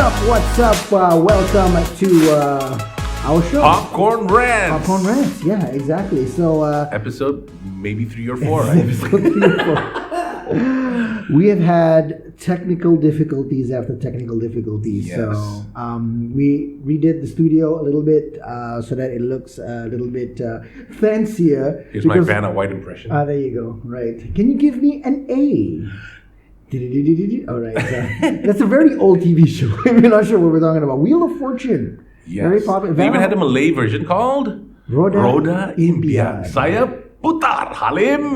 What's up? Welcome to our show. Popcorn Rants. Popcorn Rants. Yeah, exactly. So episode maybe 3 or 4, right? episode 3 or 4. We have had technical difficulties after technical difficulties. Yes. So we redid the studio a little bit so that it looks a little bit fancier. Here's my Vanna White impression. There you go. Right. Can you give me an A? All right. That's a very old TV show. We're not sure what we're talking about. Wheel of Fortune. Yes. Very popular. We even had a Malay version called Roda Impian. Saya putar Halim.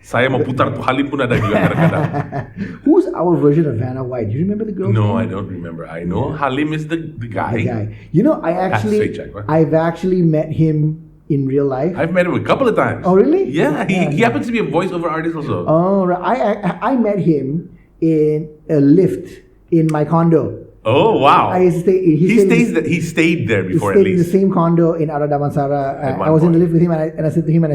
Saya mau putar tu Halim pun ada juga kadang-kadang. Who's our version of Vanna White? Do you remember the girl? No, I don't remember. I know Halim is the guy. The guy. You know, I've actually met him in real life. I've met him a couple of times. Oh, really? Yeah, he happens to be a voiceover artist also. Oh, right. I met him in a lift in my condo. Oh, wow. He stayed there before he stayed at in least. the same condo in Aradamansara. I was in the lift with him and I said to him,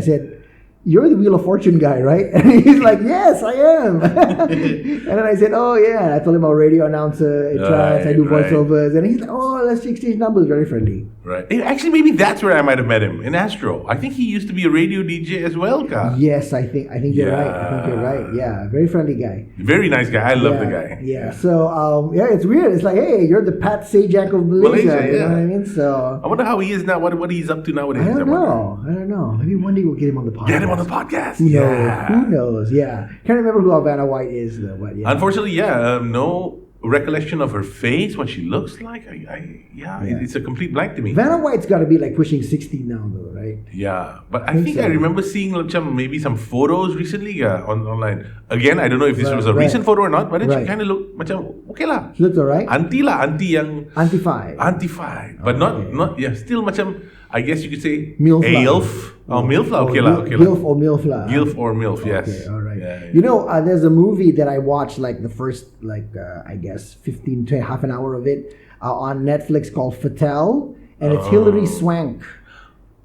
"You're the Wheel of Fortune guy, right?" And he's like, "Yes, I am." And then I said, "Oh, yeah." And I told him I'm a radio announcer in Rants. I do voiceovers. And he's like, "Oh, let's exchange numbers." Very friendly. Right. Actually, maybe that's where I might have met him, in Astro. I think he used to be a radio DJ as well, Ka. Yes, I think you're right. I think you're right. Yeah, very friendly guy. Very nice guy. I love the guy. Yeah. So, it's weird. It's like, hey, you're the Pat Sajak of Malaysia. You know what I mean? So I wonder how he is now. What he's up to nowadays. I don't know. Maybe one day we'll get him on the podcast. Get him on the podcast. Who knows? Yeah. Can't remember who Vanna White is though. But yeah. Unfortunately, no recollection of her face, what she looks like. It's a complete blank to me. Vanna White's got to be like pushing 60 now though, right? Yeah, but I think I remember seeing maybe some photos recently online. Again, I don't know if this was a recent photo or not, but she kind of looked macam okay lah. She looks alright. Auntie yang Auntie five, but not still macam, I guess you could say MILF. AILF. Oh, MILF lah. Okay lah. Gilf or MILF lah. Gilf or MILF, yes. Okay, all right. Yeah. You know, there's a movie that I watched like the first I guess 15 to half an hour of it on Netflix called Fatale, and it's Hilary Swank.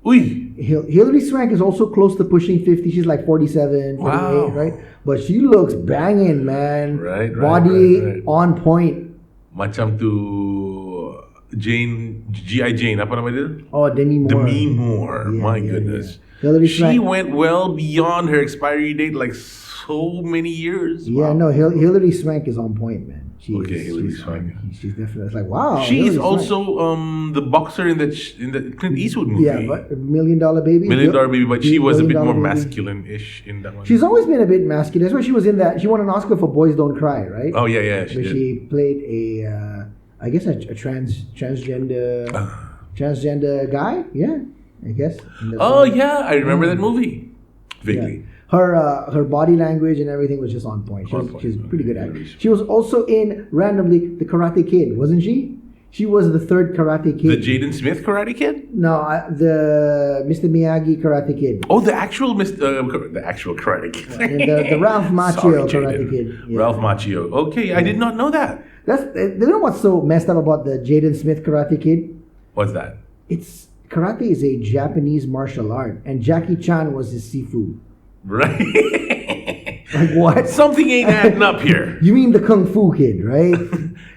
Uy. Hilary Swank is also close to pushing 50. She's like 47, 48, right? But she looks banging, man. Right. Body on point. Macam tu G.I. Jane, apa nama dia? Oh, Demi Moore. Demi Moore. My goodness. Yeah. She went well beyond her expiry date, like so many years. Yeah, no, Hilary Swank is on point, man. Hilary Swank. She's definitely like, wow. She is also the boxer in the Clint Eastwood movie. Yeah, but $1 Million Baby. $1 Million Baby, but she was a bit more masculine-ish in that one. She's always been a bit masculine. That's why she was in that. She won an Oscar for Boys Don't Cry, right? Oh yeah, she played a, I guess a transgender guy. Yeah, I guess. Oh yeah, I remember that movie vaguely. Yeah. Her body language and everything was just on point. She's pretty good at it. She was also in randomly The Karate Kid, wasn't she? She was the third Karate Kid. The Jaden Smith Karate Kid? No, the Mr. Miyagi Karate Kid. Oh, the actual Karate Kid. the Ralph Macchio Karate Kid. Yeah. Ralph Macchio. Okay, I did not know that. You know what's so messed up about the Jaden Smith Karate Kid? What's that? Karate is a Japanese martial art, and Jackie Chan was his Sifu. Right. Like what? Something ain't adding up here. You mean the Kung Fu Kid, right?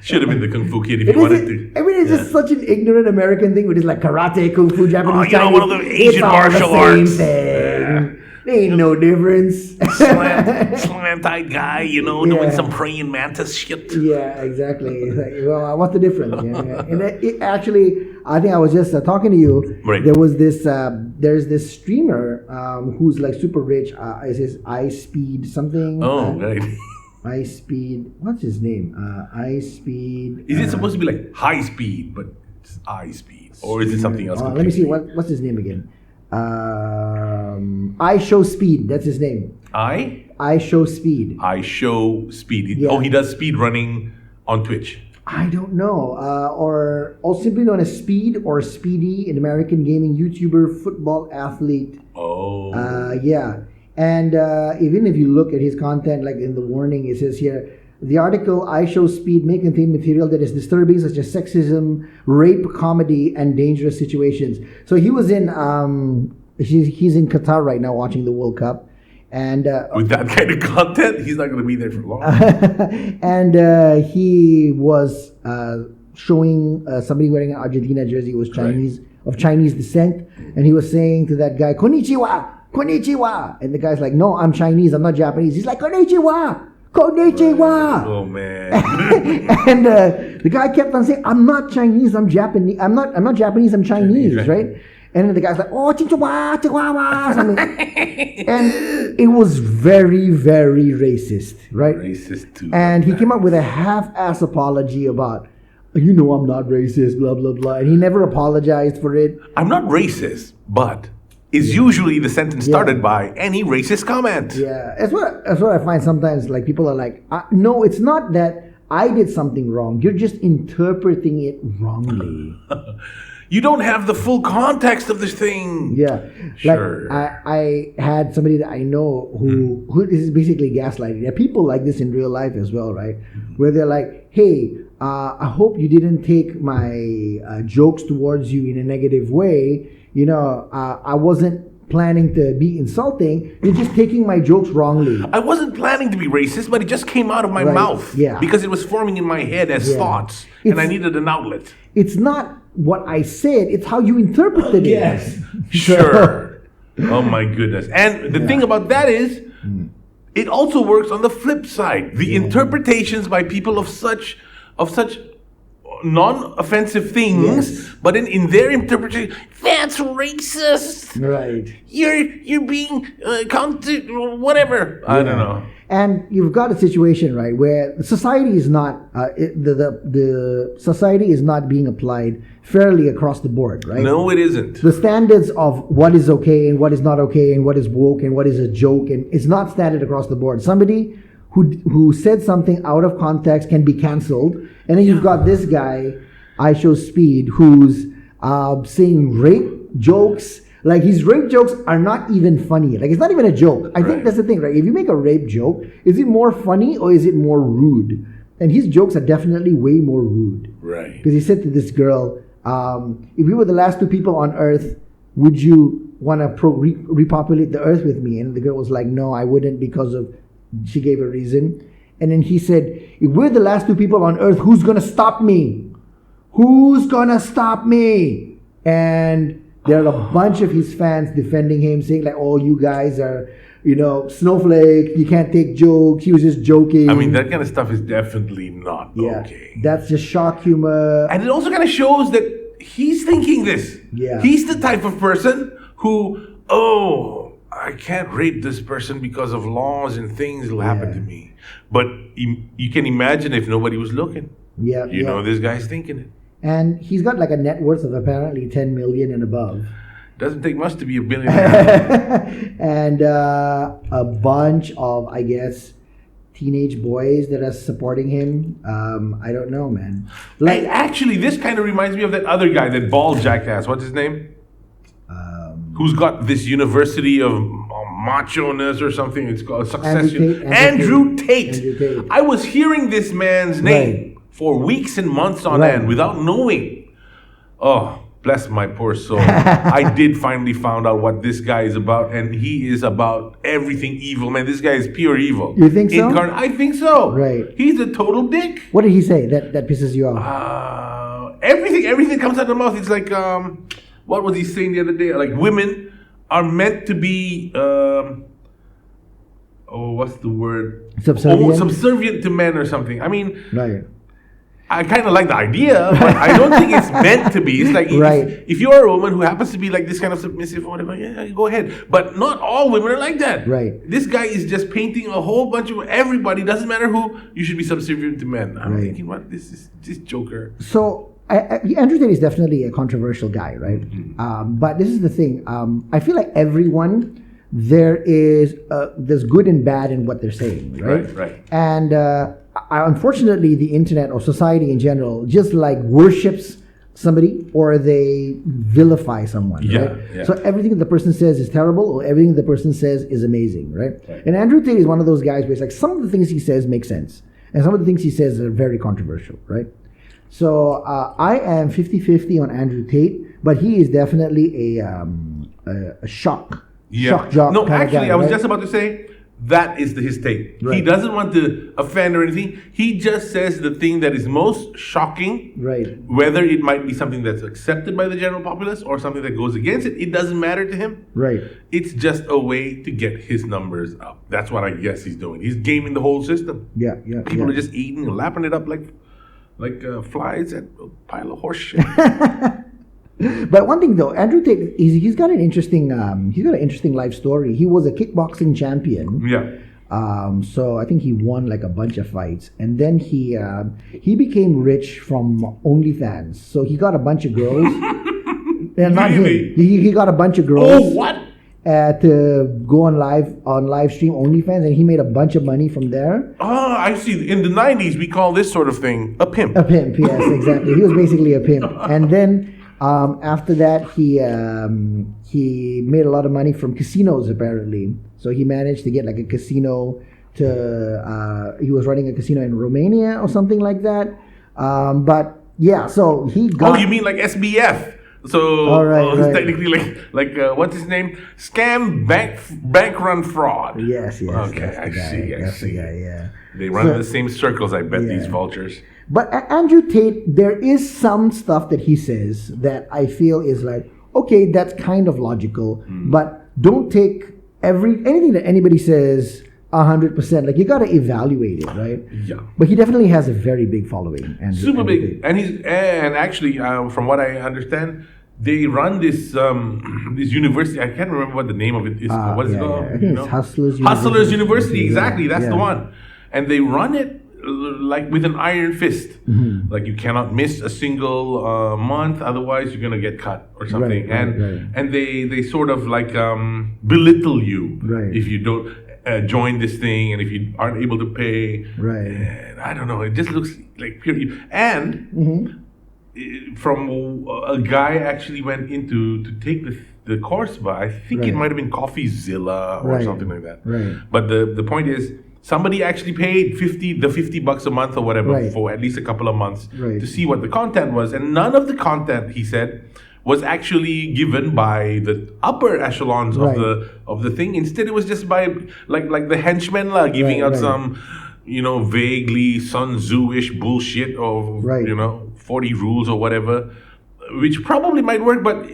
Should have been the Kung Fu Kid if you wanted to. I mean, it's just such an ignorant American thing, which is like karate, Kung Fu, Japanese, Chinese. One of the Asian martial arts. Thing. There ain't no difference. Slant-eyed guy, doing some praying mantis shit. Yeah, exactly. It's like, well, what's the difference? Yeah. And it actually, I think I was just talking to you. Right. There was there's this streamer who's like super rich. Is his iSpeed something? Oh, right. iSpeed. What's his name? iSpeed. Is it supposed to be like high speed, but it's iSpeed, or is it something else? Let me see. What's his name again? I Show Speed. That's his name. I Show Speed. I Show Speed. Yeah. Oh, he does speed running on Twitch. I don't know. Or simply known as Speed or Speedy, an American gaming YouTuber, football athlete. Oh. Yeah. And even if you look at his content, like in the warning, it says here, the article I Show Speed may contain material that is disturbing, such as sexism, rape, comedy, and dangerous situations. So he was in, he's in Qatar right now watching the World Cup. And with that kind of content, he's not going to be there for long. And he was showing somebody wearing an Argentina jersey who was Chinese, of Chinese descent, and he was saying to that guy, "Konnichiwa, konnichiwa," and the guy's like, "No, I'm Chinese, I'm not Japanese." He's like, "Konnichiwa, konnichiwa." Oh man! And the guy kept on saying, "I'm not Chinese, I'm Japanese. I'm not Japanese, I'm Chinese, right?" And then the guy's like, "Oh, chihuahua, chihuahua," something. And it was very, very racist, right? Racist too. And he came up with a half-ass apology about, "You know, I'm not racist, blah blah blah," and he never apologized for it. I'm not racist, but is usually the sentence started by any racist comment. Yeah, that's what I find sometimes. Like people are like, "No, it's not that I did something wrong. You're just interpreting it wrongly." You don't have the full context of this thing. Yeah, sure. Like I had somebody that I know who is basically gaslighting. There are people like this in real life as well, right? Where they're like, "Hey, I hope you didn't take my jokes towards you in a negative way. You know, I wasn't planning to be insulting. You're just taking my jokes wrongly. I wasn't planning to be racist, but it just came out of my mouth. Yeah. Because it was forming in my head as thoughts, and I needed an outlet. It's not what I said, it's how you interpreted it. Yes. Sure. Oh my goodness. And the thing about that is, it also works on the flip side. The interpretations by people of such non-offensive things, but in their interpretation, that's racist. Right. You're being counted, whatever. I don't know. And you've got a situation, right, where society is not the society is not being applied fairly across the board, right? No, it isn't. The standards of what is okay and what is not okay and what is woke and what is a joke and it's not standard across the board. Somebody who said something out of context can be canceled, and then you've got this guy, I Show Speed, who's saying rape jokes. Like his rape jokes are not even funny. Like it's not even a joke. I think that's the thing, right? If you make a rape joke, is it more funny or is it more rude? And his jokes are definitely way more rude. Right. Because he said to this girl, if we were the last two people on Earth, would you want to repopulate the Earth with me? And the girl was like, no, I wouldn't, because of, she gave a reason. And then he said, if we're the last two people on Earth, who's going to stop me? Who's going to stop me? And there are a bunch of his fans defending him, saying like, oh, you guys are, snowflake, you can't take jokes, he was just joking. I mean, that kind of stuff is definitely not okay. That's just shock humor. And it also kind of shows that he's thinking this. Yeah. He's the type of person who, I can't rape this person because of laws and things will happen to me. But you can imagine if nobody was looking. Yeah. You know, this guy's thinking it. And he's got like a net worth of apparently 10 million and above. Doesn't take much to be a billionaire. And a bunch of, I guess, teenage boys that are supporting him. I don't know, man. Like, actually, this kind of reminds me of that other guy, that bald jackass. What's his name? Who's got this university of macho-ness or something. It's called Succession. Andrew Tate. I was hearing this man's name for weeks and months on end without knowing. Oh, bless my poor soul. I did finally find out what this guy is about, and he is about everything evil. Man, this guy is pure evil. You think so? I think so. Right. He's a total dick. What did he say that pisses you off? Everything comes out of the mouth. It's like, what was he saying the other day? Like, women are meant to be, what's the word? Subservient to men or something. I mean, I kind of like the idea, but I don't think it's meant to be. It's like, if you're a woman who happens to be like this kind of submissive or whatever, yeah, go ahead. But not all women are like that. Right. This guy is just painting a whole bunch of everybody, doesn't matter who, you should be subservient to men. I'm thinking, what? This is this joker. So, Andrew Tate is definitely a controversial guy, right? Mm-hmm. But this is the thing. I feel like everyone, there's good and bad in what they're saying, right? Right. And unfortunately, the internet or society in general just like worships somebody or they vilify someone, right? Yeah. So everything that the person says is terrible or everything the person says is amazing, right? And Andrew Tate is one of those guys where it's like some of the things he says make sense and some of the things he says are very controversial, right? So I am 50-50 on Andrew Tate, but he is definitely a shock shock jock. No, kind actually, of guy, I was right? just about to say that is his take. He Right. doesn't want to offend or anything. He just says the thing that is most shocking. Right. Whether it might be something that's accepted by the general populace or something that goes against it, it doesn't matter to him. Right. It's just a way to get his numbers up. That's what I guess he's doing. He's gaming the whole system. Yeah. People are just eating and lapping it up like flies at a pile of horse shit. But one thing though, Andrew Tate, he's got an interesting life story. He was a kickboxing champion. Yeah. So I think he won like a bunch of fights, and then he became rich from OnlyFans. So he got a bunch of girls. Not Really? him. He got a bunch of girls. Oh, what? To go on live stream OnlyFans, and he made a bunch of money from there. Oh, I see. In the 90s, we call this sort of thing a pimp. A pimp, yes, exactly. He was basically a pimp, and then after that, he made a lot of money from casinos apparently. So he managed to get like a casino he was running a casino in Romania or something like that. But yeah, so he got. Oh, you mean like SBF? So right. technically like what's his name? Scam bank run fraud. Yes. Okay, That's I the guy. see. That's the guy. Yeah. They run in the same circles, I bet, these vultures. But Andrew Tate, there is some stuff that he says that I feel is like, okay, that's kind of logical, but don't take anything that anybody says 100%. Like, you got to evaluate it, right? Yeah. But he definitely has a very big following. Super big. And actually, from what I understand, they run this this university. I can't remember what the name of it is. What is it called? I think it's Hustlers University. Hustlers University, exactly. That's Yeah. the one. And they run it like with an iron fist. Mm-hmm. Like, you cannot miss a single month, otherwise you're gonna get cut or something. Right. And they sort of like belittle you if you don't join this thing, and if you aren't able to pay. Right. And I don't know. It just looks like pure. And from a guy actually went into to take the course by, I think it might have been CoffeeZilla or something like that. Right. But the point is, somebody actually paid $50 a month or whatever for at least a couple of months to see what the content was, and none of the content, he said, was actually given by the upper echelons of the thing. Instead, it was just by like the henchmen giving out some vaguely Sun Tzu-ish bullshit of 40 rules or whatever, which probably might work, but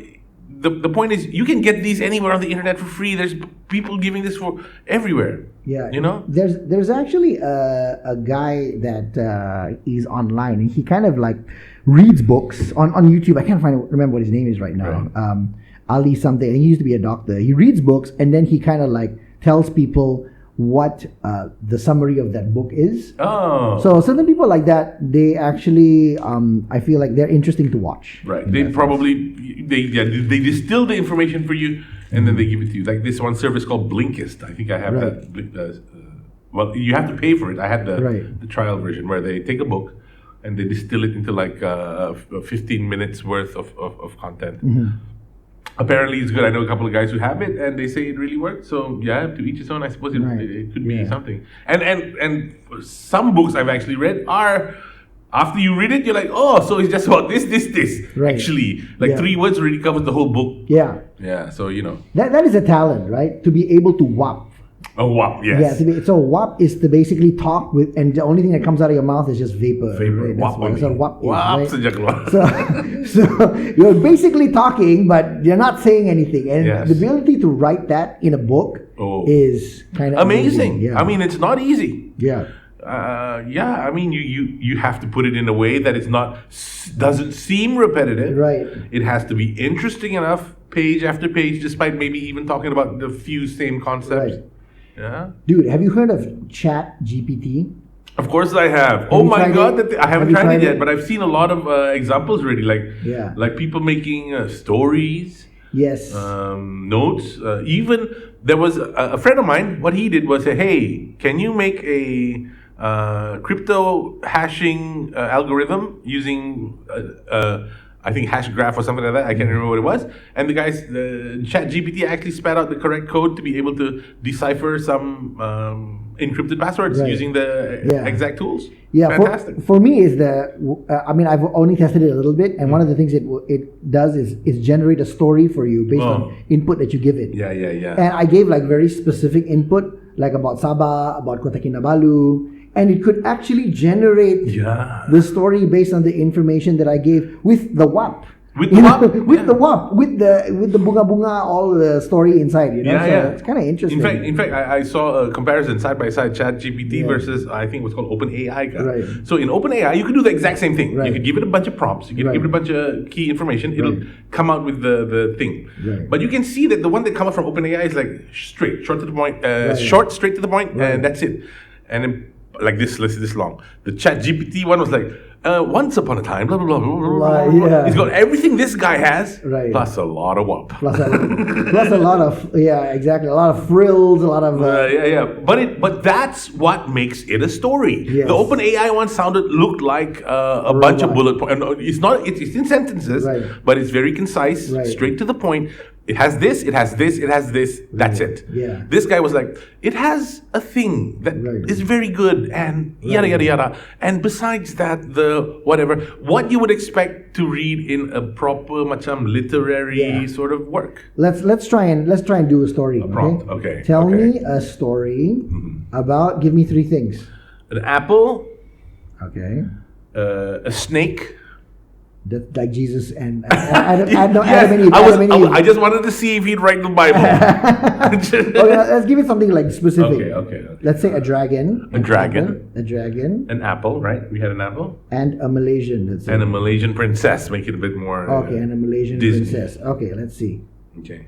the point is, you can get these anywhere on the internet for free. There's people giving this for everywhere. Yeah, there's actually a guy that is online, and he kind of like reads books on YouTube. I can't remember what his name is right now. Right. Ali something. He used to be a doctor. He reads books, and then he kind of like tells people what the summary of that book is. Oh. So certain people like that, they actually, I feel like they're interesting to watch. Right. They probably they distill the information for you, and then they give it to you. Like this one service called Blinkist. I think I have that. Well, you have to pay for it. I had the trial version where they take a book and they distill it into like 15 minutes worth of content. Apparently it's good. I know a couple of guys who have it, and they say it really works. So yeah, to each his own. I suppose it could be something. And some books I've actually read are, after you read it, you're like, oh, so it's just about this. Right. Actually, like 3 words already covers the whole book. Yeah. Yeah. So that is a talent, right? To be able to whop. A whop, yes. Yeah, so whop is to basically talk with, and the only thing that comes out of your mouth is just vapor. Right? Whop. That's what whop is, right? So So you're basically talking, but you're not saying anything. And the ability to write that in a book is kind of amazing. Yeah. I mean, it's not easy. Yeah. I mean, you have to put it in a way that it's doesn't seem repetitive. Right. It has to be interesting enough, page after page, despite maybe even talking about the few same concepts. Right. Yeah. Dude, have you heard of Chat GPT? Of course I have. Oh my God, I haven't tried it yet, but I've seen a lot of examples already, like people making stories. Yes. Notes. Even there was a friend of mine. What he did was say, "Hey, can you make a crypto hashing algorithm using I think hash graph or something like that. I can't remember what it was." And the Chat GPT actually spat out the correct code to be able to decipher some encrypted passwords using the exact tools. Yeah, fantastic. For me, is I've only tested it a little bit, and one of the things it does is generate a story for you based on input that you give it. Yeah. And I gave like very specific input, like about Sabah, about Kota Kinabalu, and it could actually generate the story based on the information that I gave with the WAP. With the WAP? With the WAP, with the bunga, all the story inside, it's kind of interesting. In fact, I saw a comparison side by side, Chat GPT versus I think what's called OpenAI. Right. So in OpenAI, you could do the exact same thing. Right. You could give it a bunch of prompts, you could give it a bunch of key information, it'll come out with the thing. Right. But you can see that the one that comes out from OpenAI is like short to the point, short, straight to the point, and that's it. And then like this long. The Chat GPT one was like, once upon a time, blah, blah, blah, blah, blah, blah. Yeah. He's got everything this guy has, Right. plus a lot of WAP. Plus a lot of exactly, a lot of frills, a lot of But that's what makes it a story. Yes. The OpenAI one looked like a bunch of bullet points. It's not. It's in sentences, but it's very concise, straight to the point. It has this, it has this, it has this. That's it. Yeah. This guy was like, it has a thing that is very good and yada yada yada. And besides that, the whatever, what you would expect to read in a proper macam literary sort of work. Let's try and do a story. A prompt. Okay. Tell me a story about. Give me 3 things. An apple. Okay. A snake. Like Jesus and Adam and Eve. I just wanted to see if he'd write the Bible. Okay, let's give it something like specific. Okay. Let's say a dragon. A dragon. A dragon. An apple, right? We had an apple. And a Malaysian. Let's say. And a Malaysian princess. Make it a bit more. Okay, and a Malaysian Disney. princess. Okay, let's see. Okay.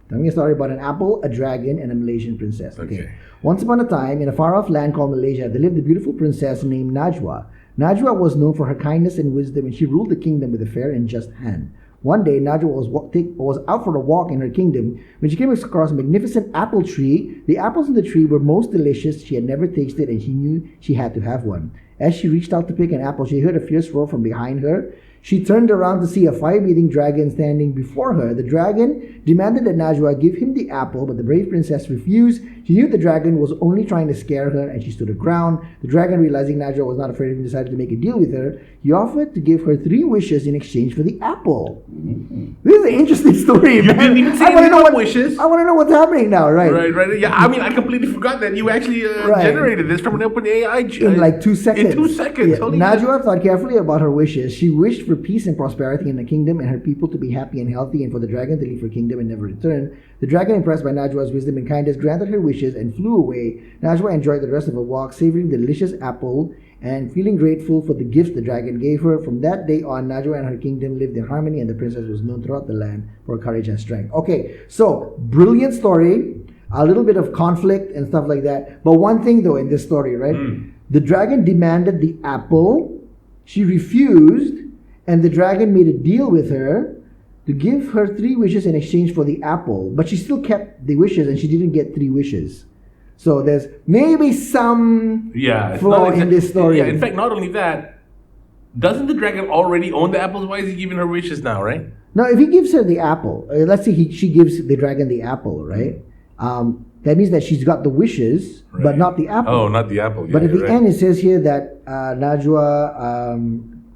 Tell me a story about an apple, a dragon, and a Malaysian princess. Okay. Once upon a time, in a far-off land called Malaysia, there lived a beautiful princess named Najwa. Najwa was known for her kindness and wisdom, and she ruled the kingdom with a fair and just hand. One day, Najwa was out for a walk in her kingdom when she came across a magnificent apple tree. The apples in the tree were most delicious. She had never tasted, and she knew she had to have one. As she reached out to pick an apple, she heard a fierce roar from behind her. She turned around to see a fire-breathing dragon standing before her. The dragon demanded that Najwa give him the apple, but the brave princess refused. She knew the dragon was only trying to scare her, and she stood her ground. The dragon, realizing Najwa was not afraid of him, decided to make a deal with her. He offered to give her 3 wishes in exchange for the apple. This is an interesting story. You didn't even say any more wishes. I want to know what's happening now, right? Right. Yeah, I mean, I completely forgot that you actually generated this from an OpenAI. In like 2 seconds. In 2 seconds. Yeah. Najwa thought carefully about her wishes. She wished for peace and prosperity in the kingdom and her people to be happy and healthy, and for the dragon to leave her kingdom and never return. The dragon, impressed by Najwa's wisdom and kindness, granted her wishes and flew away. Najwa enjoyed the rest of her walk, savoring the delicious apple and feeling grateful for the gifts the dragon gave her. From that day on, Najwa and her kingdom lived in harmony, and the princess was known throughout the land for her courage and strength. Okay, so brilliant story, a little bit of conflict and stuff like that. But one thing though in this story, right? The dragon demanded the apple. She refused, and the dragon made a deal with her to give her 3 wishes in exchange for the apple. But she still kept the wishes, and she didn't get 3 wishes. So there's maybe some flaw in this story. Yeah, in fact, not only that, doesn't the dragon already own the apples? Why is he giving her wishes now, right? No, if he gives her the apple, let's say she gives the dragon the apple, right? That means that she's got the wishes, but not the apple. Oh, not the apple. Yeah, but at the end, it says here that Najwa,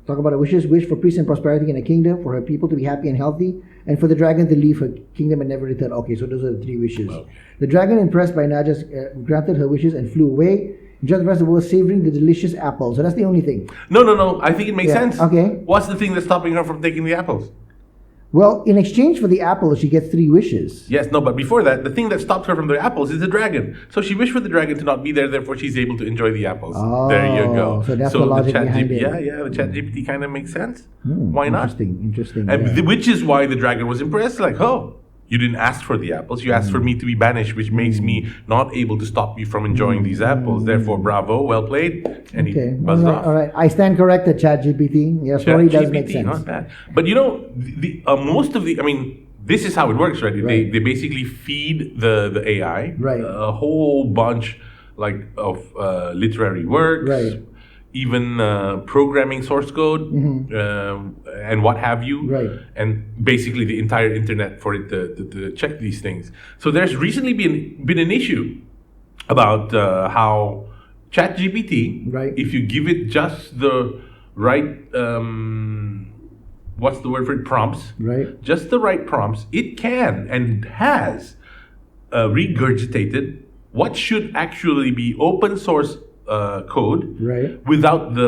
talk about her wishes, wish for peace and prosperity in a kingdom, for her people to be happy and healthy, and for the dragon to leave her kingdom and never return. Okay, so those are the 3 wishes. Okay. The dragon, impressed by Najwa's, granted her wishes and flew away. Enjoyed the rest of the world, savoring the delicious apples. So that's the only thing. No. I think it makes sense. Okay. What's the thing that's stopping her from taking the apples? Well, in exchange for the apple, she gets 3 wishes. Yes, no, but before that, the thing that stopped her from the apples is the dragon. So she wished for the dragon to not be there, therefore she's able to enjoy the apples. Oh, there you go. So that's the logic behind it. Yeah, the Chat GPT kind of makes sense. Why not? Interesting. And which is why the dragon was impressed. Like, oh, you didn't ask for the apples. You asked for me to be banished, which makes me not able to stop you from enjoying these apples. Therefore, bravo, well played. And he buzzed off. All right. I stand corrected, ChatGPT. Your story does make sense. Not bad. But you know, most of the, I mean, this is how it works, right? They basically feed the AI a whole bunch of literary works, even programming source code, and what have you, and basically the entire internet for it to check these things. So there's recently been an issue about how ChatGPT, Right. if you give it just the right, what's the word for it? Prompts. Right. Just the right prompts, it can and has regurgitated what should actually be open source code, Right. without the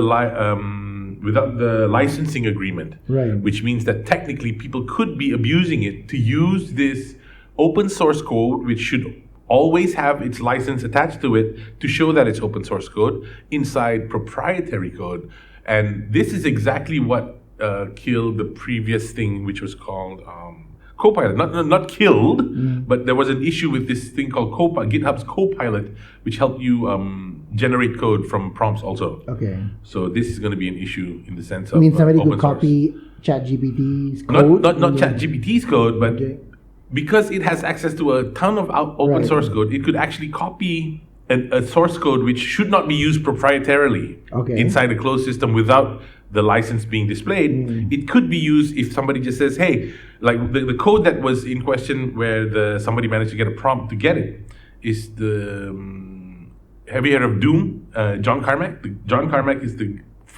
licensing agreement, Right. which means that technically people could be abusing it to use this open source code, which should always have its license attached to it to show that it's open source code inside proprietary code. And this is exactly what killed the previous thing, which was called Copilot. Not killed, but there was an issue with this thing called GitHub's Copilot, which helped you generate code from prompts also. Okay. So this is going to be an issue in the sense I of mean, somebody open could source. copy ChatGPT's code. Not ChatGPT's code, but Okay. because it has access to a ton of open Right. source code, it could actually copy a source code which should not be used proprietarily Okay. inside a closed system without the license being displayed. It could be used if somebody just says, hey, like the code that was in question where somebody managed to get a prompt to get it is the have you heard of Doom? John Carmack? John Carmack is the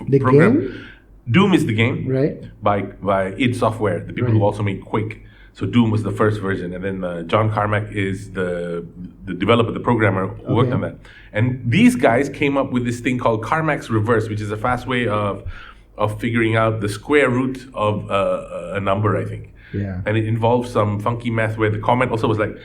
The program. game? Doom is the game Right. by id Software, the people who Right. also made Quake. So Doom was the first version, and then John Carmack is the developer, the programmer who worked Okay. on that. And these guys came up with this thing called Carmack's reverse, which is a fast way of figuring out the square root of a number, I think. Yeah. And it involves some funky math where the comment also was like.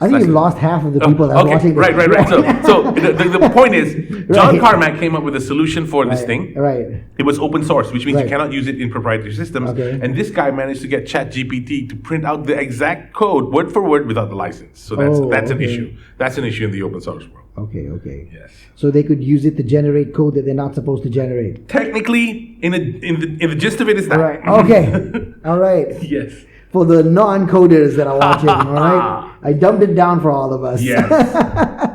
I think you've lost half of the people that are Okay, watching this. right. So the point is, John Right. Carmack came up with a solution for this thing. Right. It was open source, which means Right. you cannot use it in proprietary systems. Okay. And this guy managed to get ChatGPT to print out the exact code, word for word, without the license. So that's an okay. issue. That's an issue in the open source world. Okay. Yes. So they could use it to generate code that they're not supposed to generate. Technically, in the gist of it is that. All right. Okay. All right. Yes. For the non-coders that are watching, all right? I dumbed it down for all of us. Yes.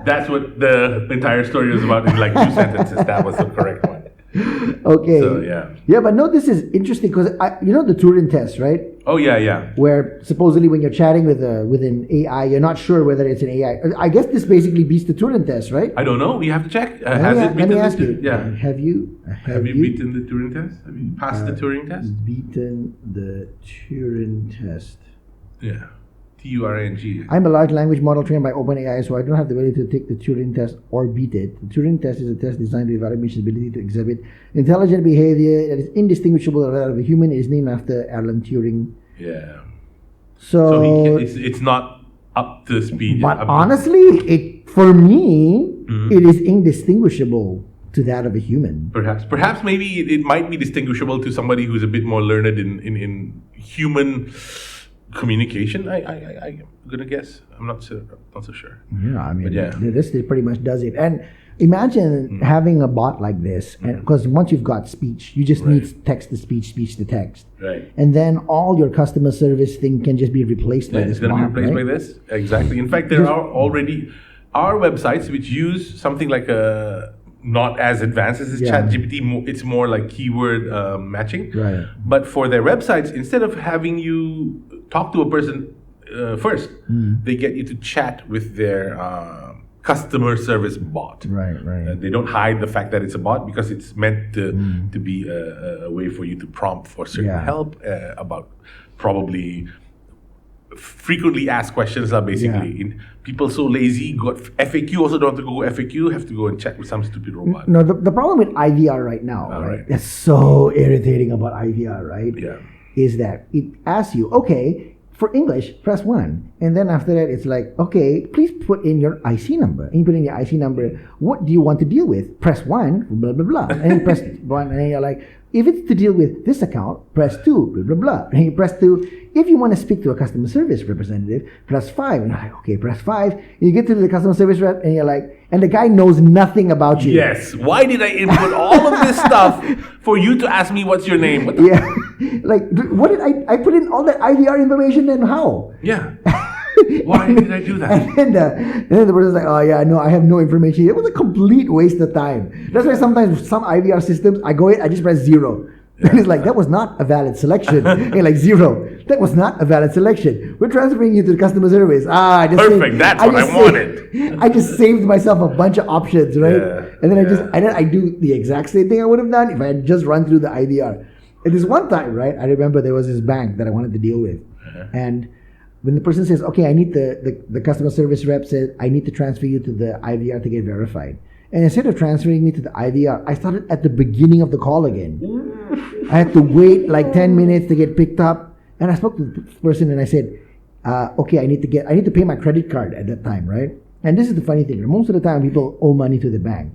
That's what the entire story was about in like 2 sentences. That was the correct one. Okay. So, yeah. Yeah, but no, this is interesting because you know the Turing test, right? Oh, yeah. Where supposedly when you're chatting with an AI, you're not sure whether it's an AI. I guess this basically beats the Turing test, right? I don't know. We have to check. Has Let it me beaten ask the you. Yeah. Have you beaten the Turing test? Have you passed the Turing test? beaten the Turing test? Yeah. TURNG. I'm a large language model trained by OpenAI, so I don't have the ability to take the Turing test or beat it. The Turing test is a test designed to evaluate machine's ability to exhibit intelligent behavior that is indistinguishable from that of a human. It is named after Alan Turing. Yeah. So it's not up to speed. but up to- honestly, for me, it is indistinguishable to that of a human. Perhaps maybe it might be distinguishable to somebody who's a bit more learned in human communication. I'm gonna guess. I'm not so sure. Yeah, I mean, But yeah. this pretty much does it. And imagine having a bot like this, because once you've got speech, you just need text to speech, speech to text. Right. And then all your customer service thing can just be replaced by Yeah, this it's going to be bot, replaced right? by this. Exactly. In fact, there are websites which use something like a not as advanced as Yeah. ChatGPT. It's more like keyword matching. Right. But for their websites, instead of having you talk to a person first, they get you to chat with their customer service bot. Right. They don't hide the fact that it's a bot because it's meant to be a way for you to prompt for certain Yeah. help about probably frequently asked questions are basically people so lazy got FAQ also don't have to go FAQ have to go and chat with some stupid robot. No, the problem with IVR right now, right? That's so irritating about IVR, right? Yeah. Is that it asks you, okay, for English, press 1. And then after that, it's like, okay, please put in your IC number. And you put in your IC number. What do you want to deal with? Press 1, blah, blah, blah. And you press 1, and then you're like, if it's to deal with this account, press 2, blah, blah, blah. And you press 2. If you want to speak to a customer service representative, press 5. And you're like, okay, press 5. And you get to the customer service rep, and you're like, and the guy knows nothing about you. Yes. Why did I input all of this stuff for you to ask me what's your name? What the Yeah. Like, what did I put in all that IVR information, then how? Yeah. Why did I do that? And then the person's like, oh yeah, no, I have no information. It was a complete waste of time. That's why sometimes some IVR systems, I go in, I just press 0. And he's like, that was not a valid selection. And like, 0. That was not a valid selection. We're transferring you to the customer service. Perfect. That's what I wanted. I just saved myself a bunch of options, right? Yeah, And then I do the exact same thing I would have done if I had just run through the IVR. And this one time, right, I remember there was this bank that I wanted to deal with. And when the person says, okay, I need the customer service rep says, I need to transfer you to the IVR to get verified. And instead of transferring me to the IVR, I started at the beginning of the call again. I had to wait like 10 minutes to get picked up. And I spoke to the person and I said, okay, I need to pay my credit card at that time, right? And this is the funny thing. Most of the time people owe money to the bank.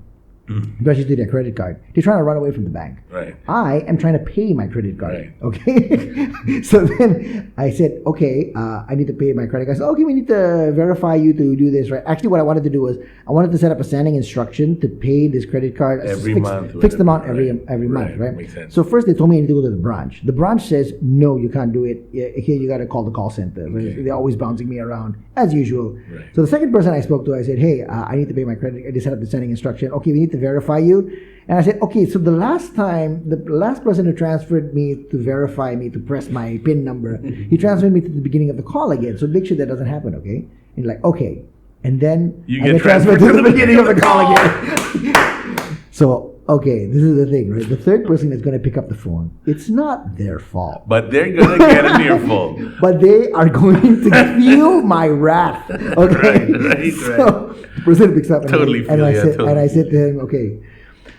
Especially to their credit card. They're trying to run away from the bank. Right. I am trying to pay my credit card. Right. Okay. So then I said, okay, I need to pay my credit card. I said, okay, we need to verify you to do this, right? Actually, what I wanted to do was I wanted to set up a standing instruction to pay this credit card every month. Fixed amount every month, right? Makes sense. So first they told me I need to go to the branch. The branch says, no, you can't do it. Here you got to call the call center. Okay. They're always bouncing me around as usual. Right. So the second person I spoke to, I said, hey, I need to pay my credit. They set up the standing instruction. Okay, we need to verify you. And I said, okay, so the last person who transferred me to verify me to press my PIN number, he transferred me to the beginning of the call again. So make sure that doesn't happen, okay? And like, okay. And then you I get transferred to the beginning of the call again. So, okay, this is the thing, right? The third person is going to pick up the phone. It's not their fault. But they're going to get an earful. But they are going to feel my wrath, okay? Right. So the person picks up and I said to him, okay,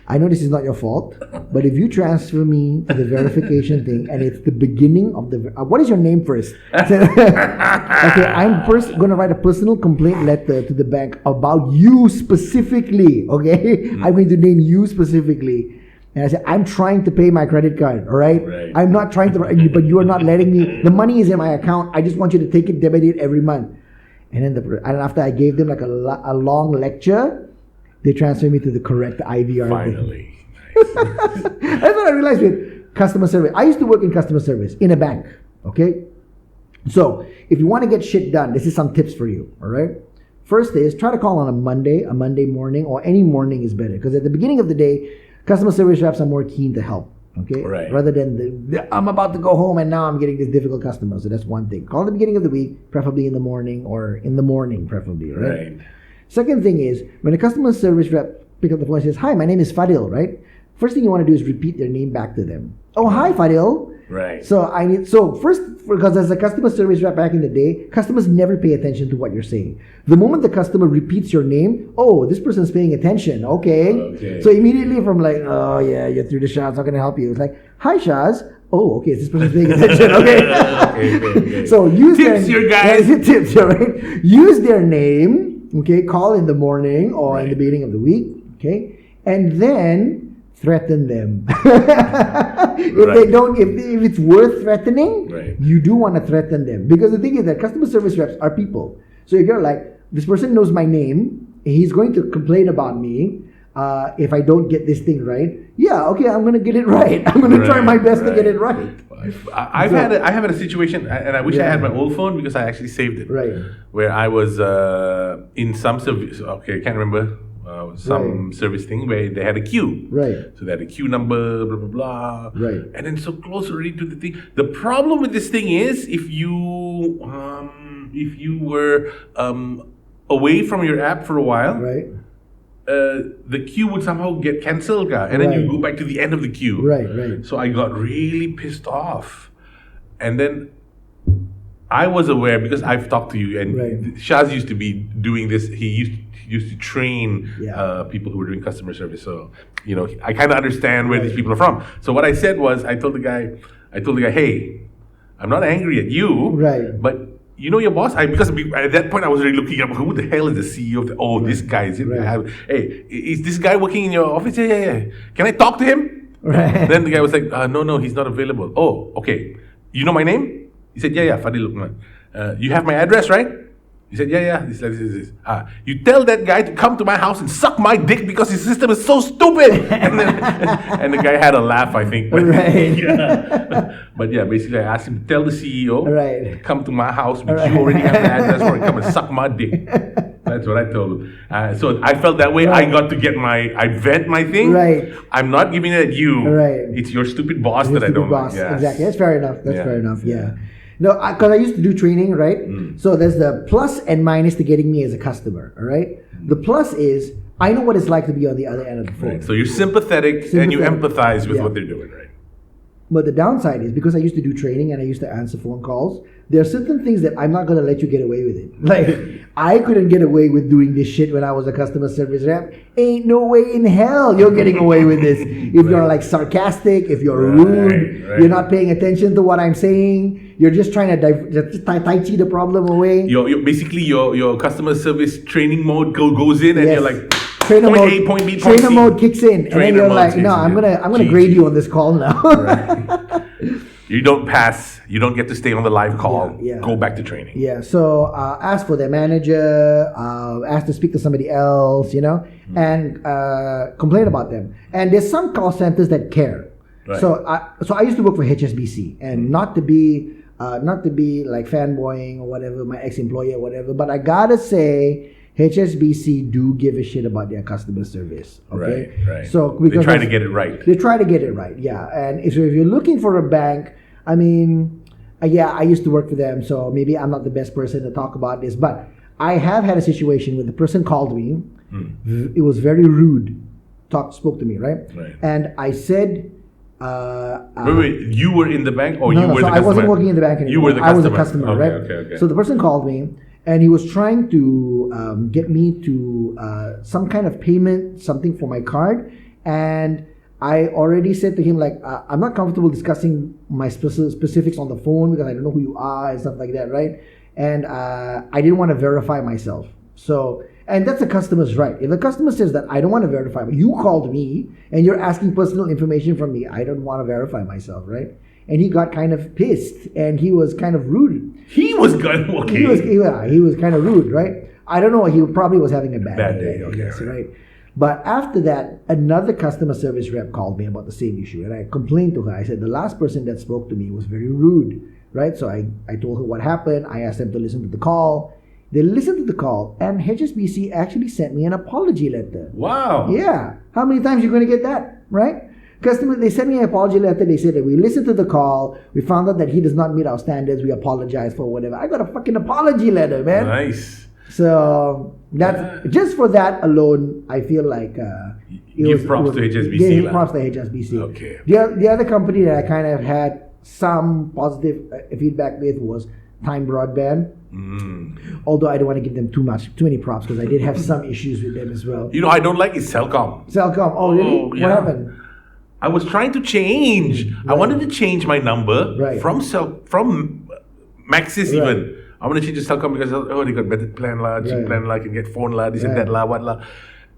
I know this is not your fault, but if you transfer me to the verification thing and it's the beginning of the... what is your name first? Okay, I'm first going to write a personal complaint letter to the bank about you specifically, okay? I'm going to name you specifically. And I said, I'm trying to pay my credit card, all right? I'm not trying to... But you are not letting me... The money is in my account. I just want you to take it, debit it every month. And then after I gave them like a long lecture... They transferred me to the correct IVR. Finally. That's what I realized with customer service. I used to work in customer service in a bank. Okay? So, if you want to get shit done, this is some tips for you. All right? First is try to call on a Monday morning, or any morning is better. Because at the beginning of the day, customer service reps are more keen to help. Okay? Right. Rather than I'm about to go home and now I'm getting this difficult customer. So that's one thing. Call at the beginning of the week, preferably in the morning, or in the morning, preferably. Right? Second thing is, when a customer service rep pick up the phone and says, hi, my name is Fadil, right? First thing you want to do is repeat their name back to them. Oh, hi, Fadil. Right. So first, because as a customer service rep back in the day, customers never pay attention to what you're saying. The moment the customer repeats your name, oh, this person's paying attention. Okay. So immediately from like, oh yeah, you're through the Shaz, how can I help you? It's like, hi, Shaz. Oh, okay, this person's paying attention. Okay. So use tips here, guys. Tips, right? Use their name. Okay, call in the morning or in the beginning of the week. Okay, and then threaten them. If it's worth threatening, you do want to threaten them, because the thing is that customer service reps are people. So if you're like, this person knows my name, he's going to complain about me if I don't get this thing right. Yeah, okay, I'm going to get it right. I'm going to try my best to get it right. I have a situation, and I wish I had my old phone because I actually saved it. Right. Where I was in some service. Okay, I can't remember some service thing where they had a queue. Right. So they had a queue number, blah blah blah. Right. And then so close already to the thing. The problem with this thing is if you were away from your app for a while. Right. The queue would somehow get cancelled, and then you go back to the end of the queue. Right. So I got really pissed off, and then I was aware because I've talked to you, and Shaz used to be doing this. He used to train people who were doing customer service. So I kind of understand where these people are from. So what I said was, I told the guy, hey, I'm not angry at you, but. You know your boss? Because at that point I was already looking up, who the hell is the CEO of this guy? Hey, is this guy working in your office? Yeah. Can I talk to him? Then the guy was like, no, he's not available. Oh, okay. You know my name? He said, yeah, Fadil Lukman. You have my address, right? He said, yeah. This. You tell that guy to come to my house and suck my dick because his system is so stupid. And the guy had a laugh, I think. But, but yeah, basically I asked him to tell the CEO, come to my house, but you already have the address for it. Come and suck my dick. That's what I told him. So I felt that way. Right. I got to get I vent my thing. Right. I'm not giving it at you. Right. It's your stupid boss Your that I stupid don't boss. like. Yes. Exactly. That's fair enough. That's Yeah. fair enough. Yeah. No, because I used to do training, right? So there's the plus and minus to getting me as a customer. All right. The plus is I know what it's like to be on the other end of the phone. Right. So you're sympathetic and you empathize with what they're doing, right? But the downside is because I used to do training and I used to answer phone calls, there are certain things that I'm not going to let you get away with it. Like, I couldn't get away with doing this shit when I was a customer service rep. Ain't no way in hell you're getting away with this. If you're like sarcastic, if you're rude, you're not paying attention to what I'm saying, you're just trying to tai chi the problem away. Basically your customer service training mode goes in and Yes. you're like, Trainer point mode, A, point B, point trainer C. mode kicks in, and then Trainer you're mode like, kicks "No, in, I'm gonna grade you on this call now." Right. You don't pass. You don't get to stay on the live call. Yeah. Go back to training. Yeah. So ask for their manager, ask to speak to somebody else, and complain about them. And there's some call centers that care. Right. So I used to work for HSBC, and not to be like fanboying or whatever, my ex-employer or whatever, but I gotta say, HSBC do give a shit about their customer service. Okay, Right. So They try to get it right. They try to get it right, yeah. And so if you're looking for a bank, I mean, I used to work for them, so maybe I'm not the best person to talk about this, but I have had a situation where the person called me. It was very rude. Spoke to me, right? And I said, wait, you were in the bank or you were the customer? I wasn't working in the bank anymore. You were the customer. I was a customer, Okay, right? okay. So the person called me, and he was trying to get me to some kind of payment, something for my card. And I already said to him, like, I'm not comfortable discussing my specifics on the phone because I don't know who you are and stuff like that, right? And I didn't want to verify myself. So, and that's a customer's right. If a customer says that I don't want to verify, you called me and you're asking personal information from me, I don't want to verify myself, right? And he got kind of pissed and he was kind of rude. He was kind of okay. He was kind of rude, right? I don't know. He probably was having a bad day. Okay, Yes, right. But after that, another customer service rep called me about the same issue, and I complained to her. I said the last person that spoke to me was very rude, right? So I told her what happened. I asked them to listen to the call. They listened to the call, and HSBC actually sent me an apology letter. Wow. Yeah. How many times are you going to get that, right? They sent me an apology letter. They said that we listened to the call. We found out that he does not meet our standards. We apologize for whatever. I got a fucking apology letter, man. Nice. So that's just for that alone. I feel like give props to HSBC. Give props to HSBC. Okay. The other company that I kind of had some positive feedback with was Time Broadband. Although I don't want to give them too many props because I did have some issues with them as well. I don't like is Cellcom. Cellcom. Oh, really? Yeah. What happened? I was trying to change. Right. I wanted to change my number Right. from Maxis even. I want to change to Cellcom because they got better plan la, cheap plan la, I can get phone la, this and that la, what la.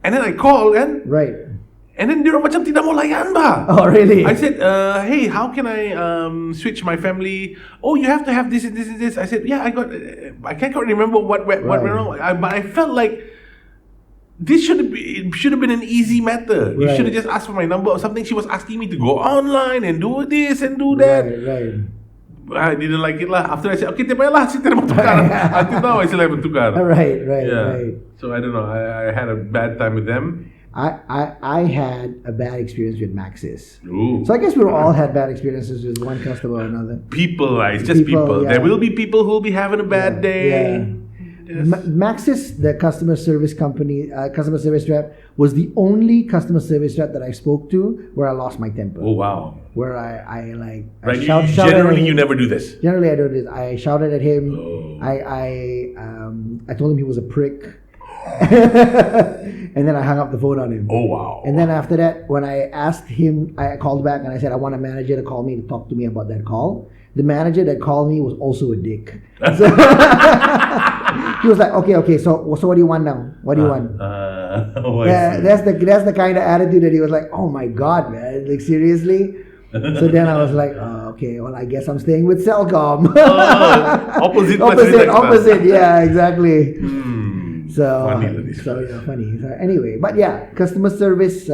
And then I called and then dia orang macam tidak mau layan ba. Oh, really? I said, hey, how can I switch my family? Oh, you have to have this and this and this. I said, yeah, I can't quite remember what went wrong. But I felt like this should have been an easy matter. You should have just asked for my number or something. She was asking me to go online and do this and do that. Right. I didn't like it lah. After I said, okay, tiba lah, si tidak mau tukar. Until now, I still haven't tukar. Right. So I don't know. I had a bad time with them. I had a bad experience with Maxis. Ooh. So I guess we all had bad experiences with one customer or another. People, it's just people. Yeah. There will be people who will be having a bad day. Yeah. Yes. Maxis, the customer service company, customer service rep, was the only customer service rep that I spoke to where I lost my temper. Oh wow! Where I Right. shouted Generally, at him. you never do this. Generally, I don't do this. I shouted at him. Oh. I told him he was a prick, and then I hung up the phone on him. Oh wow! And then after that, when I asked him, I called back and I said I want a manager to call me to talk to me about that call. The manager that called me was also a dick. So he was like, okay. So what do you want now? What do you want? That's the kind of attitude that he was like, oh my god, man, like seriously. So then I was like, okay, well I guess I'm staying with Cellcom. opposite. Yeah, exactly. Funny. So anyway, but yeah, customer service.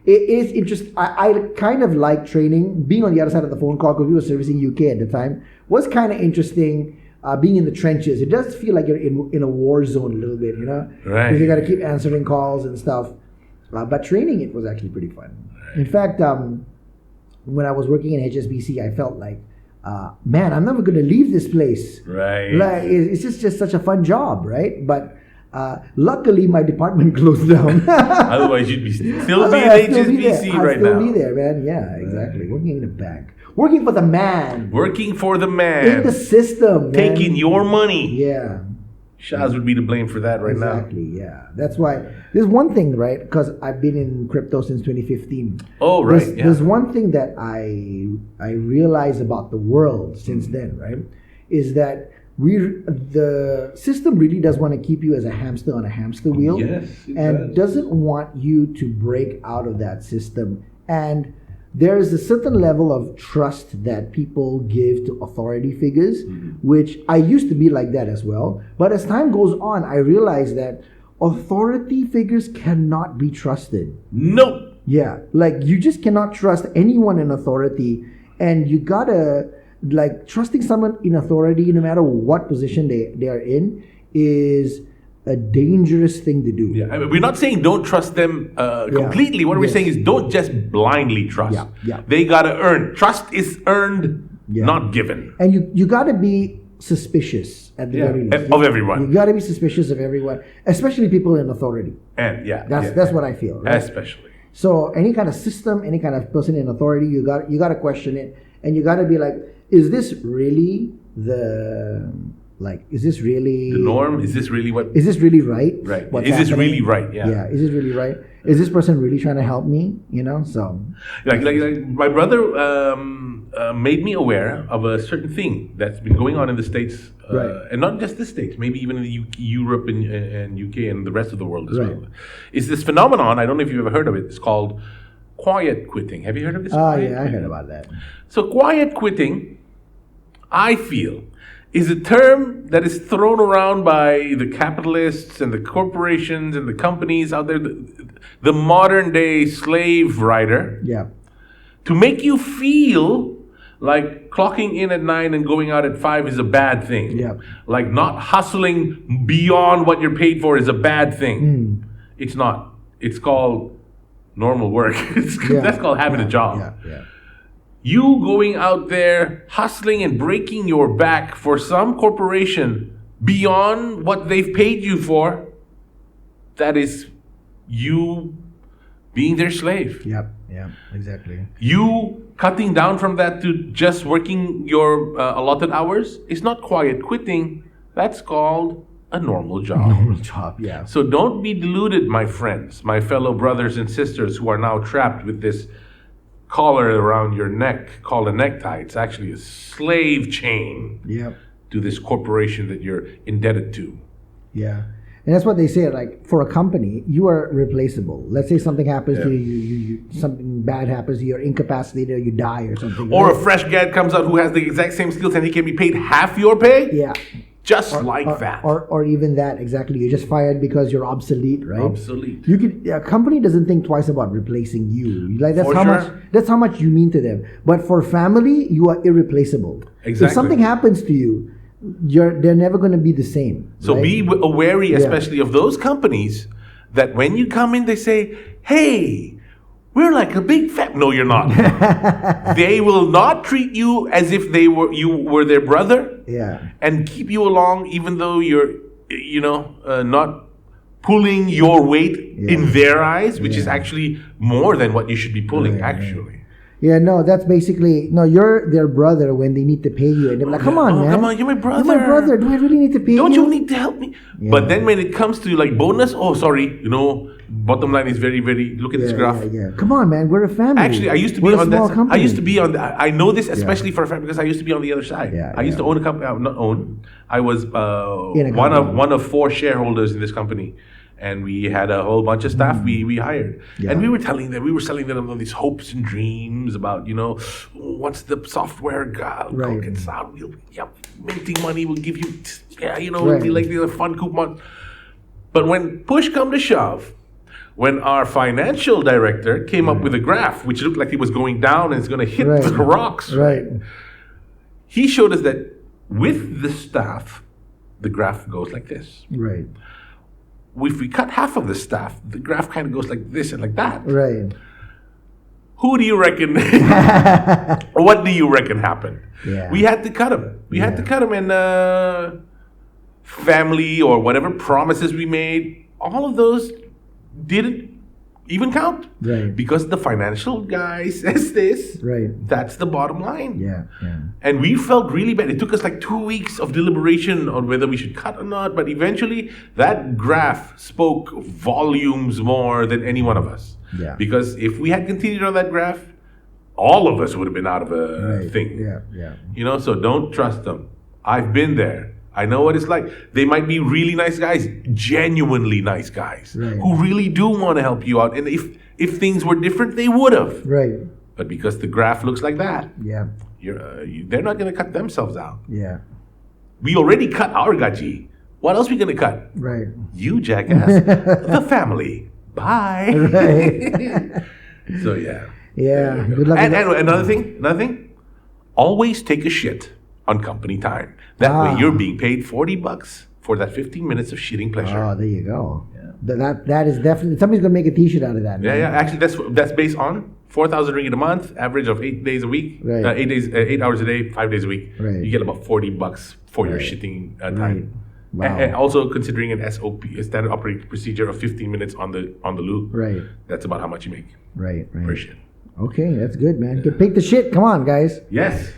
It is interesting. I kind of like training. Being on the other side of the phone call because we were servicing UK at the time was kind of interesting. being in the trenches. It does feel like you're in a war zone a little bit, Right. Because you got to keep answering calls and stuff. But training it was actually pretty fun. In fact, when I was working in HSBC, I felt like, man, I'm never going to leave this place. Right. Like it's just such a fun job, right? But luckily, my department closed down. Otherwise, you'd be still be in I'd still be HSBC there. right I'd still now. be there, man. Yeah, exactly. Working in a bank. Working for the man. Working for the man. In the system, man. Taking your money. Yeah. Shaz would be to blame for that right now. Exactly, yeah. That's why there's one thing, right? Because I've been in crypto since 2015. Oh, right. There's one thing that I realize about the world since then, right? Is that the system really does want to keep you as a hamster on a hamster wheel. Yes, and doesn't want you to break out of that system. And there is a certain level of trust that people give to authority figures, which I used to be like that as well. But as time goes on, I realize that authority figures cannot be trusted. Nope. Yeah, like you just cannot trust anyone in authority, and you gotta trusting someone in authority, no matter what position they are in, is a dangerous thing to do. Yeah, I mean, we're not saying don't trust them completely. What we're saying is don't just blindly trust. Yeah. They gotta earn. Trust is earned, not given. And you gotta be suspicious at the very least. Of everyone. You gotta be suspicious of everyone, especially people in authority. And That's what I feel. Right? Especially. So any kind of system, any kind of person in authority, you got to question it, and you got to be like, is this really is this really the norm? Is this really what? Is this really right? Right. What's Is this happening? really right? Yeah. Yeah. Is this really right? Is this person really trying to help me? So like my brother made me aware of a certain thing that's been going on in the States, Right. and not just the States, maybe even in the Europe and UK and the rest of the world as well. Is this phenomenon? I don't know if you've ever heard of it. It's called quiet quitting. Have you heard of this? yeah, I heard about that. So quiet quitting, I feel, is a term that is thrown around by the capitalists and the corporations and the companies out there, the modern day slave rider, Yeah. to make you feel like clocking in at 9 and going out at 5 is a bad thing. Yeah. Like not hustling beyond what you're paid for is a bad thing. It's not. It's called normal work. That's called having a job. Yeah. You going out there hustling and breaking your back for some corporation beyond what they've paid you for, that is you being their slave. Yeah, exactly. You cutting down from that to just working your allotted hours is not quiet quitting. That's called a normal job. Normal job, yeah. So don't be deluded, my friends, my fellow brothers and sisters who are now trapped with this collar around your neck called a necktie. It's actually a slave chain to this corporation that you're indebted to. Yeah. And that's what they say, like for a company, you are replaceable. Let's say something happens to you, something bad happens to you, you're incapacitated or you die or something. Or a fresh guy comes out who has the exact same skills and he can be paid half your pay? Yeah. Just like that. Or even that, exactly. You're just fired because you're obsolete, right? Obsolete. A company doesn't think twice about replacing you. Like For sure. that's how much you mean to them. But for family, you are irreplaceable. Exactly. If something happens to you, they're never going to be the same. So right? be wary, especially of those companies that when you come in, they say, hey, we're like a big fat... No, you're not. They will not treat you as if you were their brother. Yeah. And keep you along even though you're, not pulling your weight in their eyes, which is actually more than what you should be pulling, actually. Yeah, no, that's basically... No, you're their brother when they need to pay you. And they're like, come on, man. Come on, you're my brother. You're my brother. Do I really need to pay you? Don't you need to help me? Yeah. But then when it comes to like bonus, bottom line is very, very... Look at this graph. Yeah. Come on, man. We're a family. Actually, I used to be on that. Company. I used to be on. I know this especially for a fact because I used to be on the other side. I used to own a company. Not own. I was one of 4 shareholders in this company, and we had a whole bunch of staff we hired, and we were selling them all these hopes and dreams about once the software gets out, minting money will give you it'll be like the fun coupon. But when push come to shove, when our financial director came up with a graph which looked like it was going down and it's going to hit the rocks, right? He showed us that with the staff, the graph goes like this. Right. If we cut half of the staff, the graph kind of goes like this and like that. Right. Who do you reckon? What do you reckon happened? Yeah. We had to cut him. We had to cut him, and family or whatever promises we made, all of those didn't even count. Right. Because the financial guy says this. Right. That's the bottom line. Yeah. Yeah. And we felt really bad. It took us like 2 weeks of deliberation on whether we should cut or not. But eventually, that graph spoke volumes more than any one of us. Yeah. Because if we had continued on that graph, all of us would have been out of a thing. Yeah. Yeah. You know, so don't trust them. I've been there. I know what it's like. They might be really nice guys, genuinely nice guys, who really do want to help you out. And if things were different, they would have. Right. But because the graph looks like that, Yeah. they're not going to cut themselves out. Yeah. We already cut our gaji. What else are we going to cut? Right. You jackass. The family. Bye. Right. So yeah. Yeah. Good luck. And another thing. Always take a shit on company time. That way you're being paid $40 for that 15 minutes of shitting pleasure. Oh, there you go. Yeah. That is definitely, somebody's gonna make a T-shirt out of that. Yeah, man. yeah. Actually, that's based on 4,000 ringgit a month, average of 8 days a week, Right. 8 hours a day, 5 days a week. Right. You get about $40 for your shitting time. Right. Wow. And also considering an SOP, a standard operating procedure of 15 minutes on the loop. Right. That's about how much you make Right. per shit. Okay, that's good, man. Get pick the shit. Come on, guys. Yes.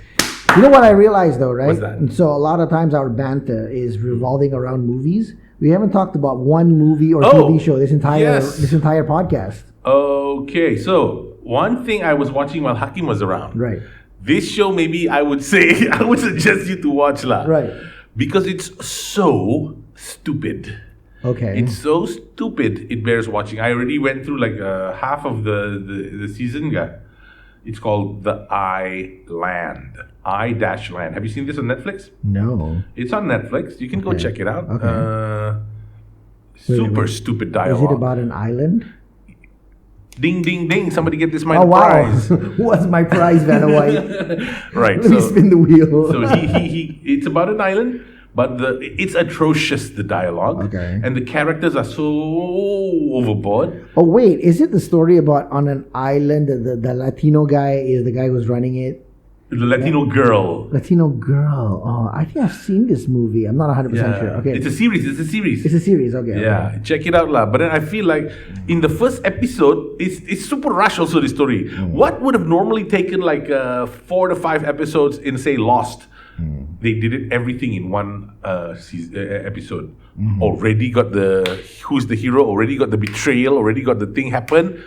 You know what I realized though, right? What's that? And so a lot of times our banter is revolving around movies. We haven't talked about one movie or TV show this entire podcast. Okay, so one thing I was watching while Hakim was around. Right. This show, maybe I would say, I would suggest you to watch lah. Right. Because it's so stupid. Okay. It's so stupid, it bears watching. I already went through like half of the season. It's called The I-Land. I-Land. Have you seen this on Netflix? No. It's on Netflix. You can go check it out. Okay. Super stupid dialogue. Is it about an island? Ding, ding, ding. Somebody get this Oh, prize. wow. What's my prize, Vanna White? Right. Let me spin the wheel. So he it's about an island, but it's atrocious, the dialogue. Okay. And the characters are so overboard. Oh, wait. Is it the story about on an island, the Latino guy is the guy who's running it? The Latino girl. Latino girl. Oh, I think I've seen this movie. I'm not 100% sure. Okay. It's a series. It's a series. Okay. Yeah, Okay. check it out, lah. But then I feel like in the first episode, it's super rush. Also, the story. What would have normally taken like 4 to 5 episodes in say Lost, they did it everything in one episode. Already got who's the hero. Already got the betrayal. Already got the thing happen.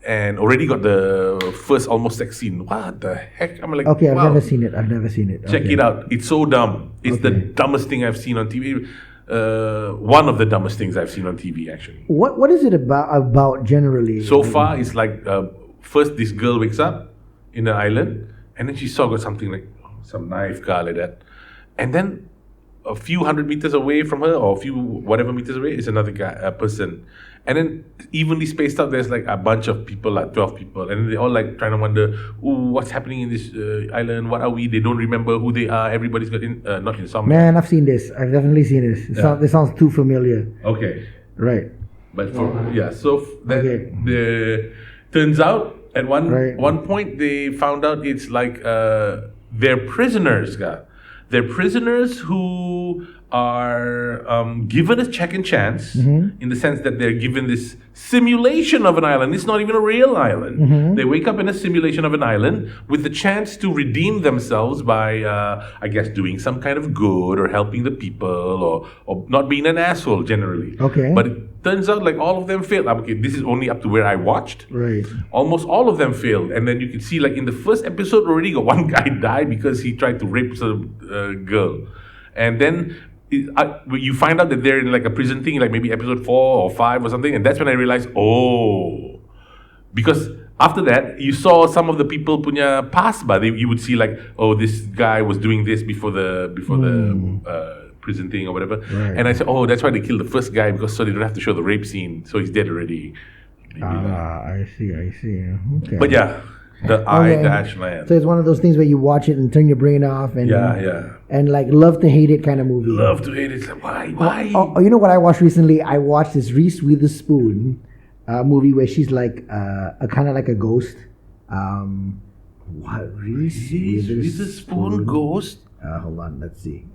And already got the first almost sex scene. What the heck? I'm like, Okay, I've wow. never seen it. Check it out. It's so dumb. It's the dumbest thing I've seen on TV. One of the dumbest things I've seen on TV, actually. What is it about generally? So far, it's like first this girl wakes up in an island, and then she got something like some knife car like that, and then a few hundred meters away from her, or a few whatever meters away, is another guy, a person. And then evenly spaced out, there's like a bunch of people, like 12 people. And they all like trying to wonder, what's happening in this island? What are we? They don't remember who they are. Everybody's got not insomnia. Man, I've seen this. I've definitely seen this. This sounds too familiar. Okay. Right. But turns out at one point they found out it's like they're prisoners, They're prisoners who are given a second chance in the sense that they're given this simulation of an island. It's not even a real island. They wake up in a simulation of an island with the chance to redeem themselves by, I guess, doing some kind of good or helping the people or not being an asshole generally. Okay. But it turns out like all of them failed. Okay, this is only up to where I watched. Right. Almost all of them failed. And then you can see like in the first episode already got one guy died because he tried to rape some girl. And then you find out that they're in like a prison thing, like maybe episode 4 or 5 or something, and that's when I realized, because after that you saw some of the people punya past, but you would see like, this guy was doing this before the prison thing or whatever, and I said, that's why they killed the first guy, because so they don't have to show the rape scene, so he's dead already. I see. Okay. But yeah, The I-Land. So it's one of those things where you watch it and turn your brain off and Yeah. and like love to hate it kind of movie. Love to hate it. It's like, why? Oh, you know what I watched recently? I watched this Reese Witherspoon movie where she's like a kind of like a ghost. What Reese Witherspoon ghost? Hold on, let's see.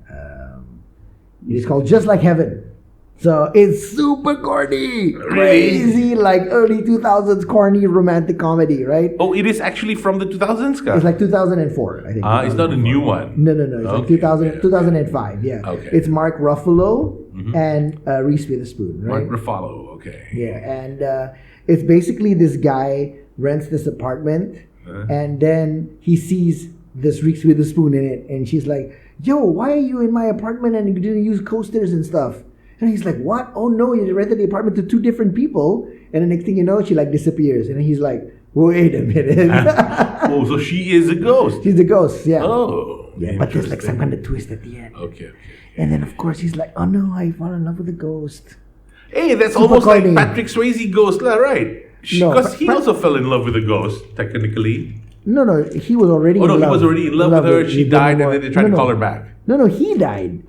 It's called Just Like Heaven. So it's super corny, crazy, like early 2000s corny romantic comedy, right? Oh, it is actually from the 2000s, guys. It's like 2004, I think. It's not a new one. No. It's like 2000, 2005, yeah. Okay. It's Mark Ruffalo and Reese Witherspoon, right? Mark Ruffalo, okay. Yeah, and it's basically this guy rents this apartment and then he sees this Reese Witherspoon in it and she's like, yo, why are you in my apartment and you didn't use coasters and stuff? And he's like, what? Oh no, you rented the apartment to two different people. And the next thing you know, she like disappears. And he's like, wait a minute. Oh, so she is a ghost. She's a ghost, yeah. Oh. Yeah, but there's like some kind of twist at the end. Okay. And then of course he's like, oh no, I fall in love with a ghost. Hey, that's Super almost corny. like Patrick Swayze ghost, right? No, Because he also fell in love with a ghost, technically. No, he was already in love. He was already in love with her. She died, and then they tried to call her back. No, he died.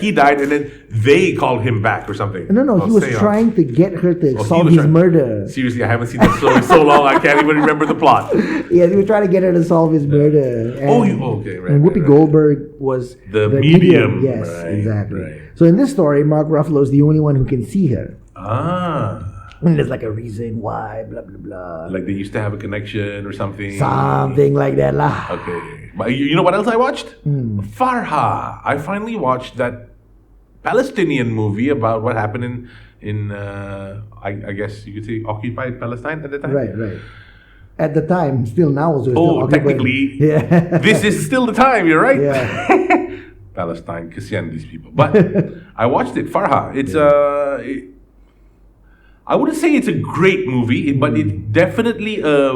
He died, and then they called him back or something. No, he was trying to get her to solve his murder. Seriously, I haven't seen that story so long, I can't even remember the plot. Yeah, he was trying to get her to solve his murder. And, okay, right. And Whoopi Goldberg was the medium. Yes, right, exactly. Right. So in this story, Mark Ruffalo is the only one who can see her. And there's like a reason why, blah, blah, blah. Like they used to have a connection or something. Something like that lah. Okay. But you know what else I watched? Farha. I finally watched that Palestinian movie about what happened in I guess you could say occupied Palestine at the time. Right. At the time, still now also. Still technically. Yeah. This is still the time, you're right? Yeah. Palestine, Kasian, these people. But I watched it, Farha. It's I wouldn't say it's a great movie, but it's definitely a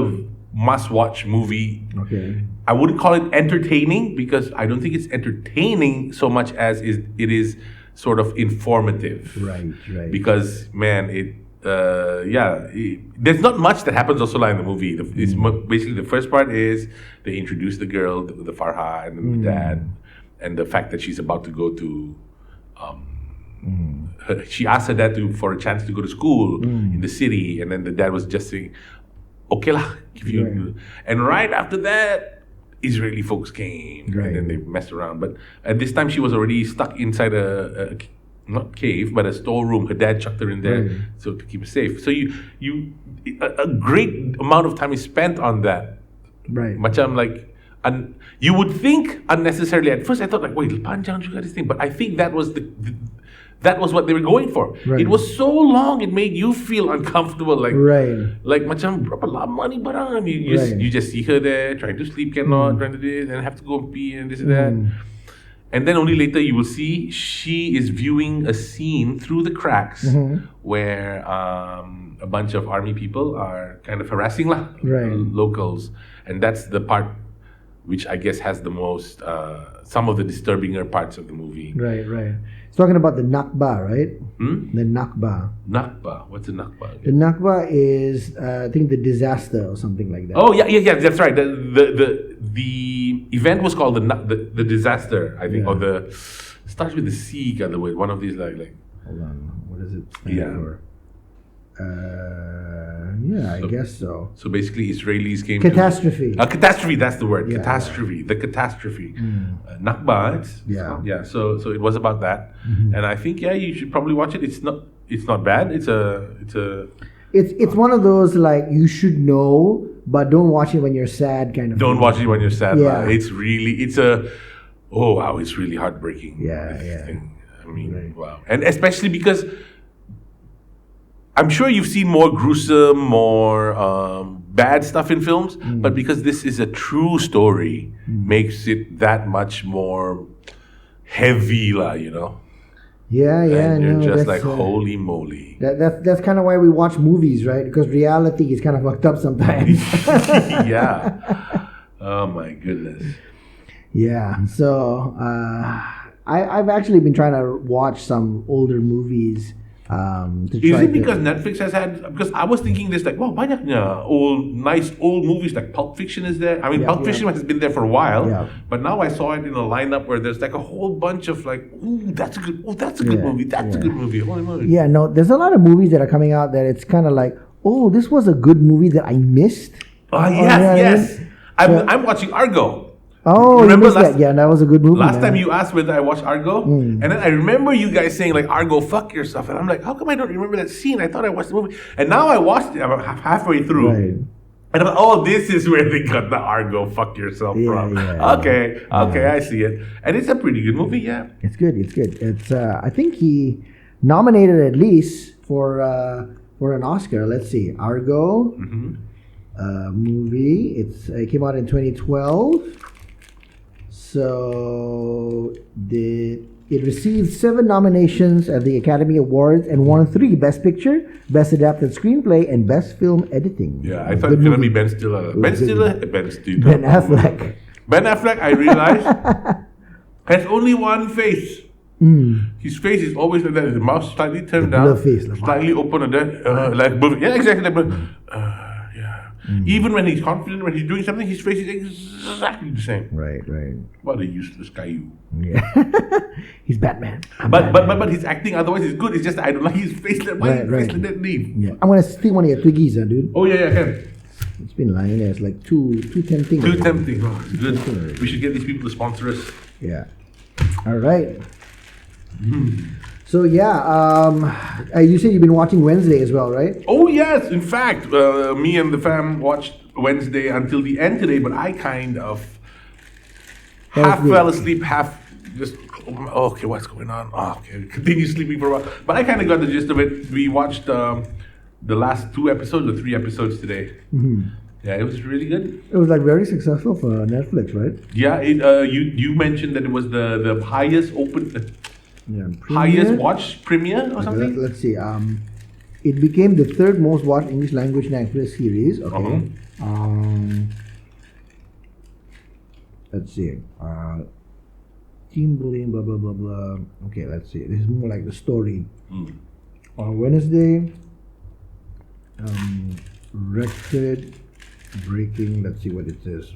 must-watch movie. Okay. I wouldn't call it entertaining because I don't think it's entertaining so much as it is sort of informative. Right. Because man, there's not much that happens also in the movie. It's basically the first part is they introduce the girl, the Farha, and the dad, and the fact that she's about to go to. She asked her dad for a chance to go to school in the city, and then the dad was just saying, "Okay lah, if you." Right. And right after that, Israeli folks came, and then they messed around. But at this time, she was already stuck inside a not cave, but a storeroom. Her dad chucked her in there so to keep her safe. So a great amount of time is spent on that. Right. Macam like. And you would think unnecessarily. At first, I thought like, wait, panjang juga this thing. But I think that was that was what they were going for. Right. It was so long, it made you feel uncomfortable. Like macam berapa lama ni barang? You just see her there trying to sleep, cannot, trying to do this, and have to go and pee and this and that. And then only later you will see she is viewing a scene through the cracks where a bunch of army people are kind of harassing locals, and that's the part which I guess has the most, some of the disturbinger parts of the movie. Right. It's talking about the Nakba, right? The Nakba. Nakba. What's a Nakba? The Nakba is, I think, the disaster or something like that. Oh yeah. That's right. The event was called the disaster. I think, or starts with the C. By the way, one of these like. Hold on. What does it stand for? I guess so. So basically, Israelis came catastrophe. Catastrophe. That's the word. Yeah. Catastrophe. The catastrophe. Nakba. So it was about that, and I think you should probably watch it. It's not bad. It's one of those like you should know, but don't watch it when you're sad kind of. Don't watch it when you're sad. Yeah. It's really it's really heartbreaking. Yeah. I mean, wow, and especially because. I'm sure you've seen more gruesome, more bad stuff in films, but because this is a true story, makes it that much more heavy, you know? Yeah. And you're just like, holy moly. That's kind of why we watch movies, right? Because reality is kind of fucked up sometimes. Yeah. Oh my goodness. Yeah. So I've actually been trying to watch some older movies. To Is try it because Netflix has had? Because I was thinking this like, wow, banyak nice old movies like Pulp Fiction is there. I mean, Pulp Fiction has been there for a while, but now I saw it in a lineup where there's like a whole bunch of like, that's a good movie, that's a good movie, holy moly. Yeah, no, there's a lot of movies that are coming out that it's kind of like, oh, this was a good movie that I missed. Yes. I'm watching Argo. Oh, remember that? Yeah, that was a good movie. Last time you asked whether I watched Argo, and then I remember you guys saying like Argo, fuck yourself, and I'm like, how come I don't remember that scene? I thought I watched the movie, and now I watched it. I'm halfway through, and I'm like, oh, this is where they got the Argo, fuck yourself from. Okay, I see it, and it's a pretty good movie. Yeah, it's good. It's I think he nominated at least for an Oscar. Let's see, Argo movie. It came out in 2012. So it received 7 nominations at the Academy Awards and won 3: Best Picture, Best Adapted Screenplay, and Best Film Editing. Yeah, I thought it was going to be Ben Stiller. Ben Affleck. Ben Affleck, I realized, has only one face. His face is always like that. His mouth slightly turned down, slightly open, and then yeah, exactly. Even when he's confident, when he's doing something, his face is exactly the same. Right. What a useless guy, you. Yeah. He's Batman. But his acting otherwise is good. It's just I don't like his face. Why his face let that leave? Yeah. I'm gonna steal one of your Twiggies, dude. Oh yeah, I can. It's been lying there. It's like too tempting. Too tempting. Oh, it's good. We should get these people to sponsor us. Yeah. All right. So yeah, you said you've been watching Wednesday as well, right? Oh yes, in fact, me and the fam watched Wednesday until the end today, but I kind of half fell asleep, half just okay, what's going on? Oh, okay, continue sleeping for a while, but I kind of got the gist of it. We watched the last 2 episodes or 3 episodes today. Yeah, it was really good. It was like very successful for Netflix, right? Yeah, you mentioned that it was the highest highest watched premiere or something? Let's see. It became the 3rd most watched English language Netflix series. Okay. Let's see. Team bullying, blah blah blah blah. Okay, let's see. This is more like the story. On Wednesday, record breaking. Let's see what it says.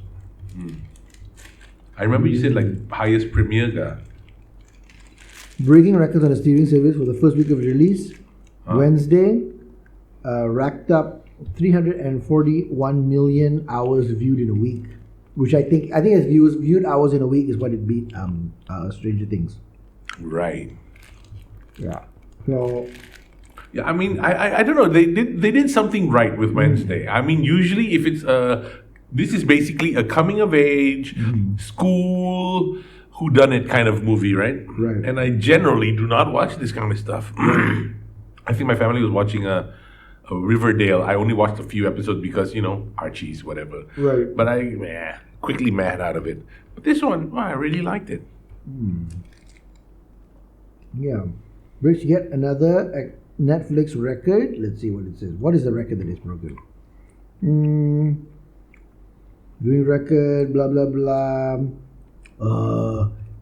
I remember you said like highest premiere guy. Breaking records on the streaming service for the first week of release. Wednesday, racked up 341 million hours viewed in a week, which I think as viewed hours in a week is what it beat Stranger Things. Right. Yeah. So. Yeah, I mean, I don't know. They did something right with Wednesday. I mean, usually if it's this is basically a coming of age school whodunit kind of movie, right? Right. And I generally do not watch this kind of stuff. I think my family was watching a Riverdale. I only watched a few episodes because, Archie's, whatever. Right. But I quickly mad out of it. But this one, I really liked it. Yeah. Rich, yet another Netflix record. Let's see what it says. What is the record that is broken? Viewing record, blah, blah, blah.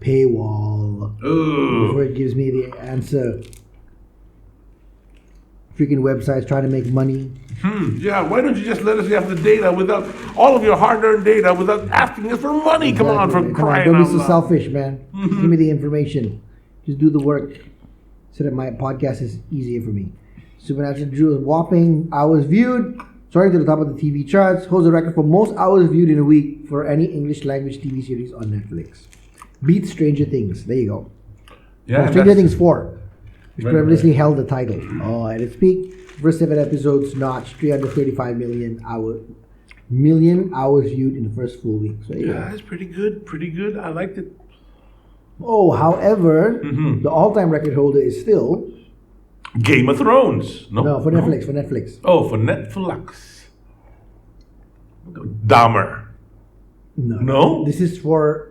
Paywall. Before it gives me the answer. Freaking websites trying to make money. Yeah, why don't you just let us have the data without all of your hard-earned data without asking us for money? Come on, for crying out loud. Don't be so selfish, man. Give me the information. Just do the work so that my podcast is easier for me. Supernatural drew a whopping hours viewed, soaring to the top of the TV charts, holds a record for most hours viewed in a week for any English language TV series on Netflix. Beats Stranger Things. There you go. Yeah, Stranger Things 4, which previously held the title. At its peak, first 7 episodes notched 335 million hours viewed in the first full week. So that's pretty good. Pretty good. I liked it. However, the all-time record holder is still Game of Thrones. No, for Netflix. For Netflix. Oh, for Netflix. Dahmer. No. This is for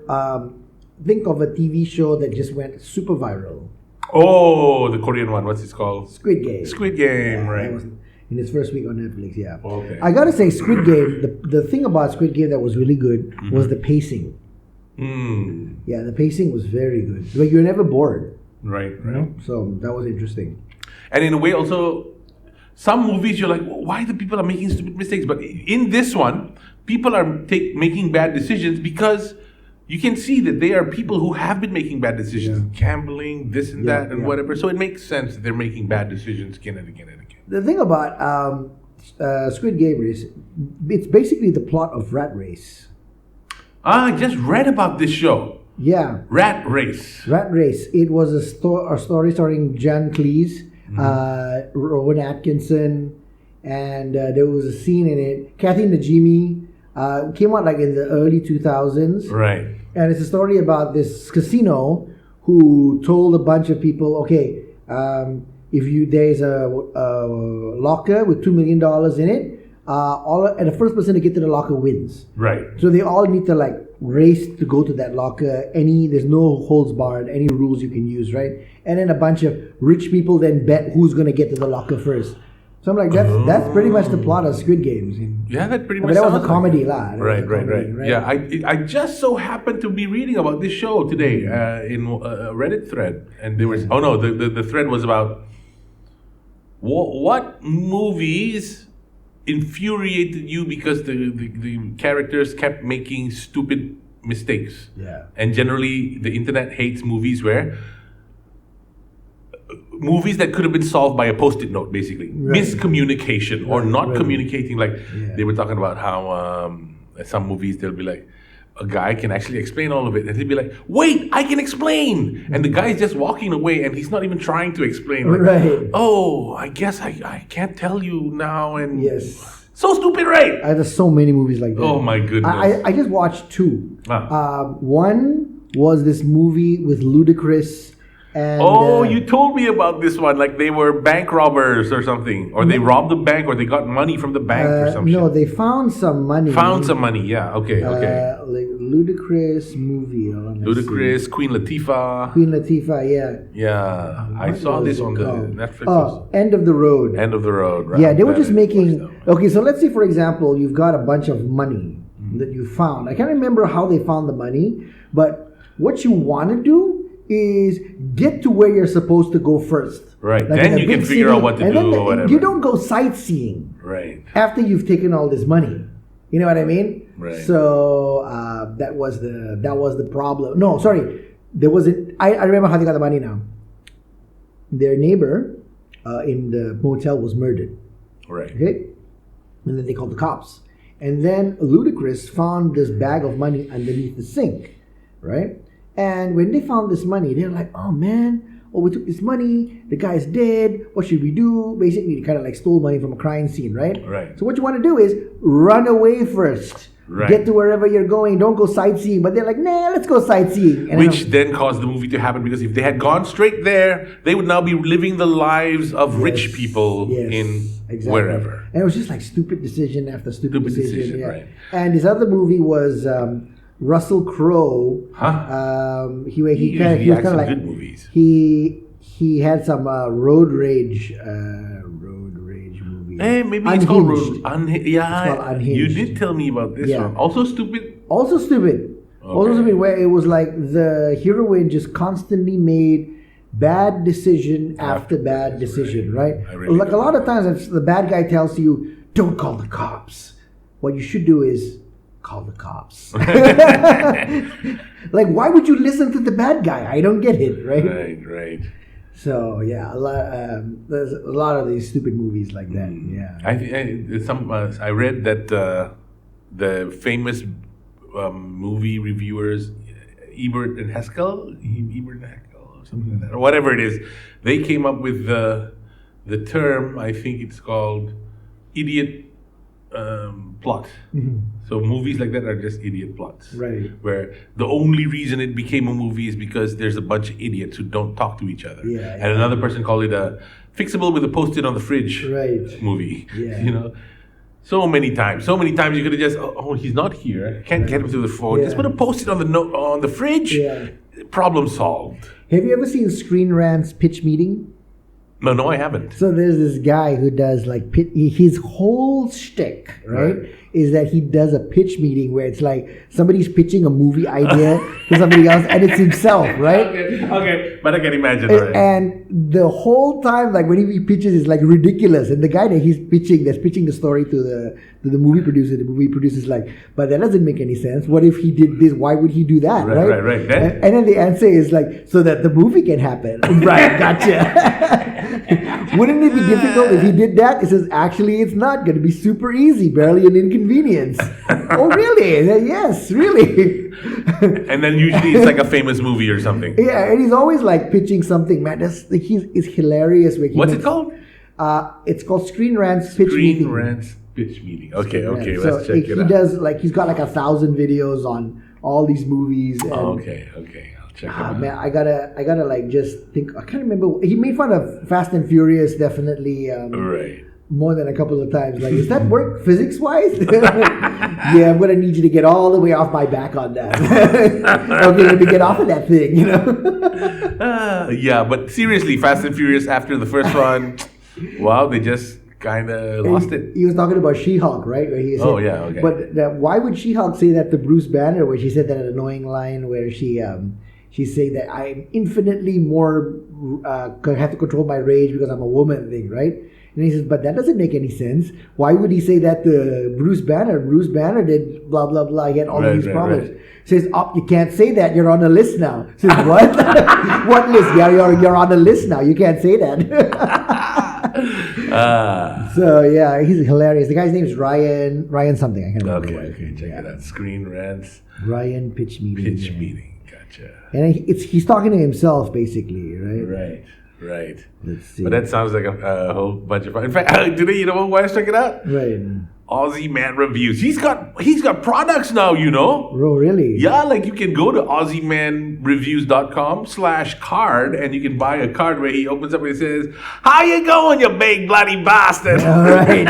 think of a TV show that just went super viral. Oh, the Korean one. What's it called? Squid Game. Squid Game, right? That was in its first week on Netflix. Yeah. Okay. I gotta say, Squid Game. The thing about Squid Game that was really good was the pacing. Yeah, the pacing was very good. Like you're never bored. Right. You know? So that was interesting. And in a way, also, some movies you're like, why the people are making stupid mistakes? But in this one, people are making bad decisions because you can see that they are people who have been making bad decisions, gambling, this and that, and whatever. So it makes sense that they're making bad decisions again and again and again. The thing about Squid Game is, it's basically the plot of Rat Race. I just read about this show. Yeah. Rat Race. Rat Race. It was a story starring John Cleese, Rowan Atkinson, and there was a scene in it. Kathy Najimy came out like in the early 2000s. Right. And it's a story about this casino who told a bunch of people, okay, if there's a locker with $2 million in it, and the first person to get to the locker wins. Right. So they all need to like race to go to that locker. There's no holds barred, any rules you can use, right? And then a bunch of rich people then bet who's gonna get to the locker first. So I'm like, that's pretty much the plot of Squid Games. Yeah, that pretty much. That was a comedy, lah. Right. Yeah, I just so happened to be reading about this show today in a Reddit thread, and there was the thread was about what movies infuriated you because the characters kept making stupid mistakes. Yeah. And generally, the internet hates movies where. Movies that could have been solved by a post-it note, basically. Right. Miscommunication or not communicating. Like, they were talking about how some movies, they'll be like, a guy can actually explain all of it. And he'll be like, wait, I can explain. And the guy's just walking away and he's not even trying to explain. Like, right. Oh, I guess I can't tell you now. And yes. So stupid, right? There's so many movies like that. Oh, my goodness. I just watched two. One was this movie with Ludacris. And, you told me about this one. Like they were bank robbers or something, or they robbed the bank, or they got money from the bank or something. No, they found some money. Yeah. Okay. Like Ludacris movie. Ludacris, Queen Latifah. Yeah. Yeah, I saw this on the Netflix. End of the Road. End of the Road. Right. Yeah, they were just making. Okay, so let's say for example, you've got a bunch of money that you found. I can't remember how they found the money, but what you want to do is get to where you're supposed to go first. Right. Like then you can figure out what to do or whatever. You don't go sightseeing. Right. After you've taken all this money. You know what I mean? Right. So that was the problem. No, sorry. There wasn't. I remember how they got the money now. Their neighbor in the motel was murdered. Right. Okay. And then they called the cops. And then Ludacris found this bag of money underneath the sink. Right. And when they found this money, they're like, oh man, we took this money, the guy's dead, what should we do? Basically, they kind of like stole money from a crime scene, right? Right. So what you want to do is run away first. Right. Get to wherever you're going, don't go sightseeing. But they're like, nah, let's go sightseeing. And which then caused the movie to happen, because if they had gone straight there, they would now be living the lives of rich people in wherever. And it was just like stupid decision after stupid decision. Yeah. Right. And this other movie was... Russell Crowe. He was kind of like good movies. He had some road rage movie. Hey, maybe Unhinged. It's called Unhinged. Yeah, it's called Unhinged. You did tell me about this one. Also stupid. Okay. Also stupid. Where it was like the heroine just constantly made bad decision after bad decision. Right? Really like a lot of times, if the bad guy tells you, "Don't call the cops," what you should do is call the cops. Like, why would you listen to the bad guy? I don't get it, right? Right. So yeah, there's a lot of these stupid movies like that. Yeah. I read that the famous movie reviewers, Ebert and Haskell, or something like that, or whatever it is, they came up with the term. I think it's called idiot plot. Mm-hmm. So movies like that are just idiot plots. Right. Where the only reason it became a movie is because there's a bunch of idiots who don't talk to each other. Yeah. And another person called it a fixable with a post-it on the fridge movie. Yeah. You know? So many times you could have just, he's not here. Can't get him through the phone. Yeah. Just put a post-it on the fridge. Yeah. Problem solved. Have you ever seen Screen Rant's pitch meeting? No, I haven't. So there's this guy who does like his whole shtick, right? is that he does a pitch meeting where it's like somebody's pitching a movie idea to somebody else, and it's himself, right? Okay, but I can imagine. Right? And the whole time, like when he pitches, is like ridiculous. And the guy that he's pitching, that's pitching the story to the movie producer, the movie producer's like, but that doesn't make any sense. What if he did this? Why would he do that? Right. And then the answer is like, so that the movie can happen. Right, gotcha. Wouldn't it be difficult if he did that? It says, actually, it's not going to be super easy, barely an inconvenience. Oh, really? Yes, really. And then usually it's like a famous movie or something. Yeah, and he's always like pitching something, man. It's hilarious. What's it called? It's called Screen Rants Pitch Meeting. Screen Rants Pitch Meeting. Okay, So let's check it out. He does he's got like 1,000 videos on all these movies. And, okay. I'll check it out. Man, I gotta like just think. I can't remember. He made fun of Fast and Furious, definitely. Right. More than a couple of times. Like, does that work physics wise? Yeah, I'm gonna need you to get all the way off my back on that. Okay, let me get off of that thing, Yeah, but seriously, Fast and Furious after the first one, wow, they just kind of lost it. He was talking about She-Hulk, right? Where he said, okay. But why would She-Hulk say that to Bruce Banner? Where she said that annoying line where she's saying that I'm infinitely more have to control my rage because I'm a woman thing, right? And he says, but that doesn't make any sense. Why would he say that to Bruce Banner? Bruce Banner did blah, blah, blah. He had all of these problems. Right. Says, you can't say that. You're on a list now. Says, what? What list? Yeah, you're on a list now. You can't say that. So, yeah, he's hilarious. The guy's name is Ryan something. I can't remember. Okay, check it out. Screen Rants. Ryan Pitch Meeting. Pitch Meeting. Gotcha. And he's talking to himself, basically, right? Right. Let's see. But that sounds like a whole bunch of fun. In fact, today, you know what? Let's check it out. Right. Aussie Man Reviews. He's got products now, you know. Oh, really? Yeah, like you can go to AussieManReviews.com/card and you can buy a card where he opens up and he says, "How you going, you big bloody bastard?" All right.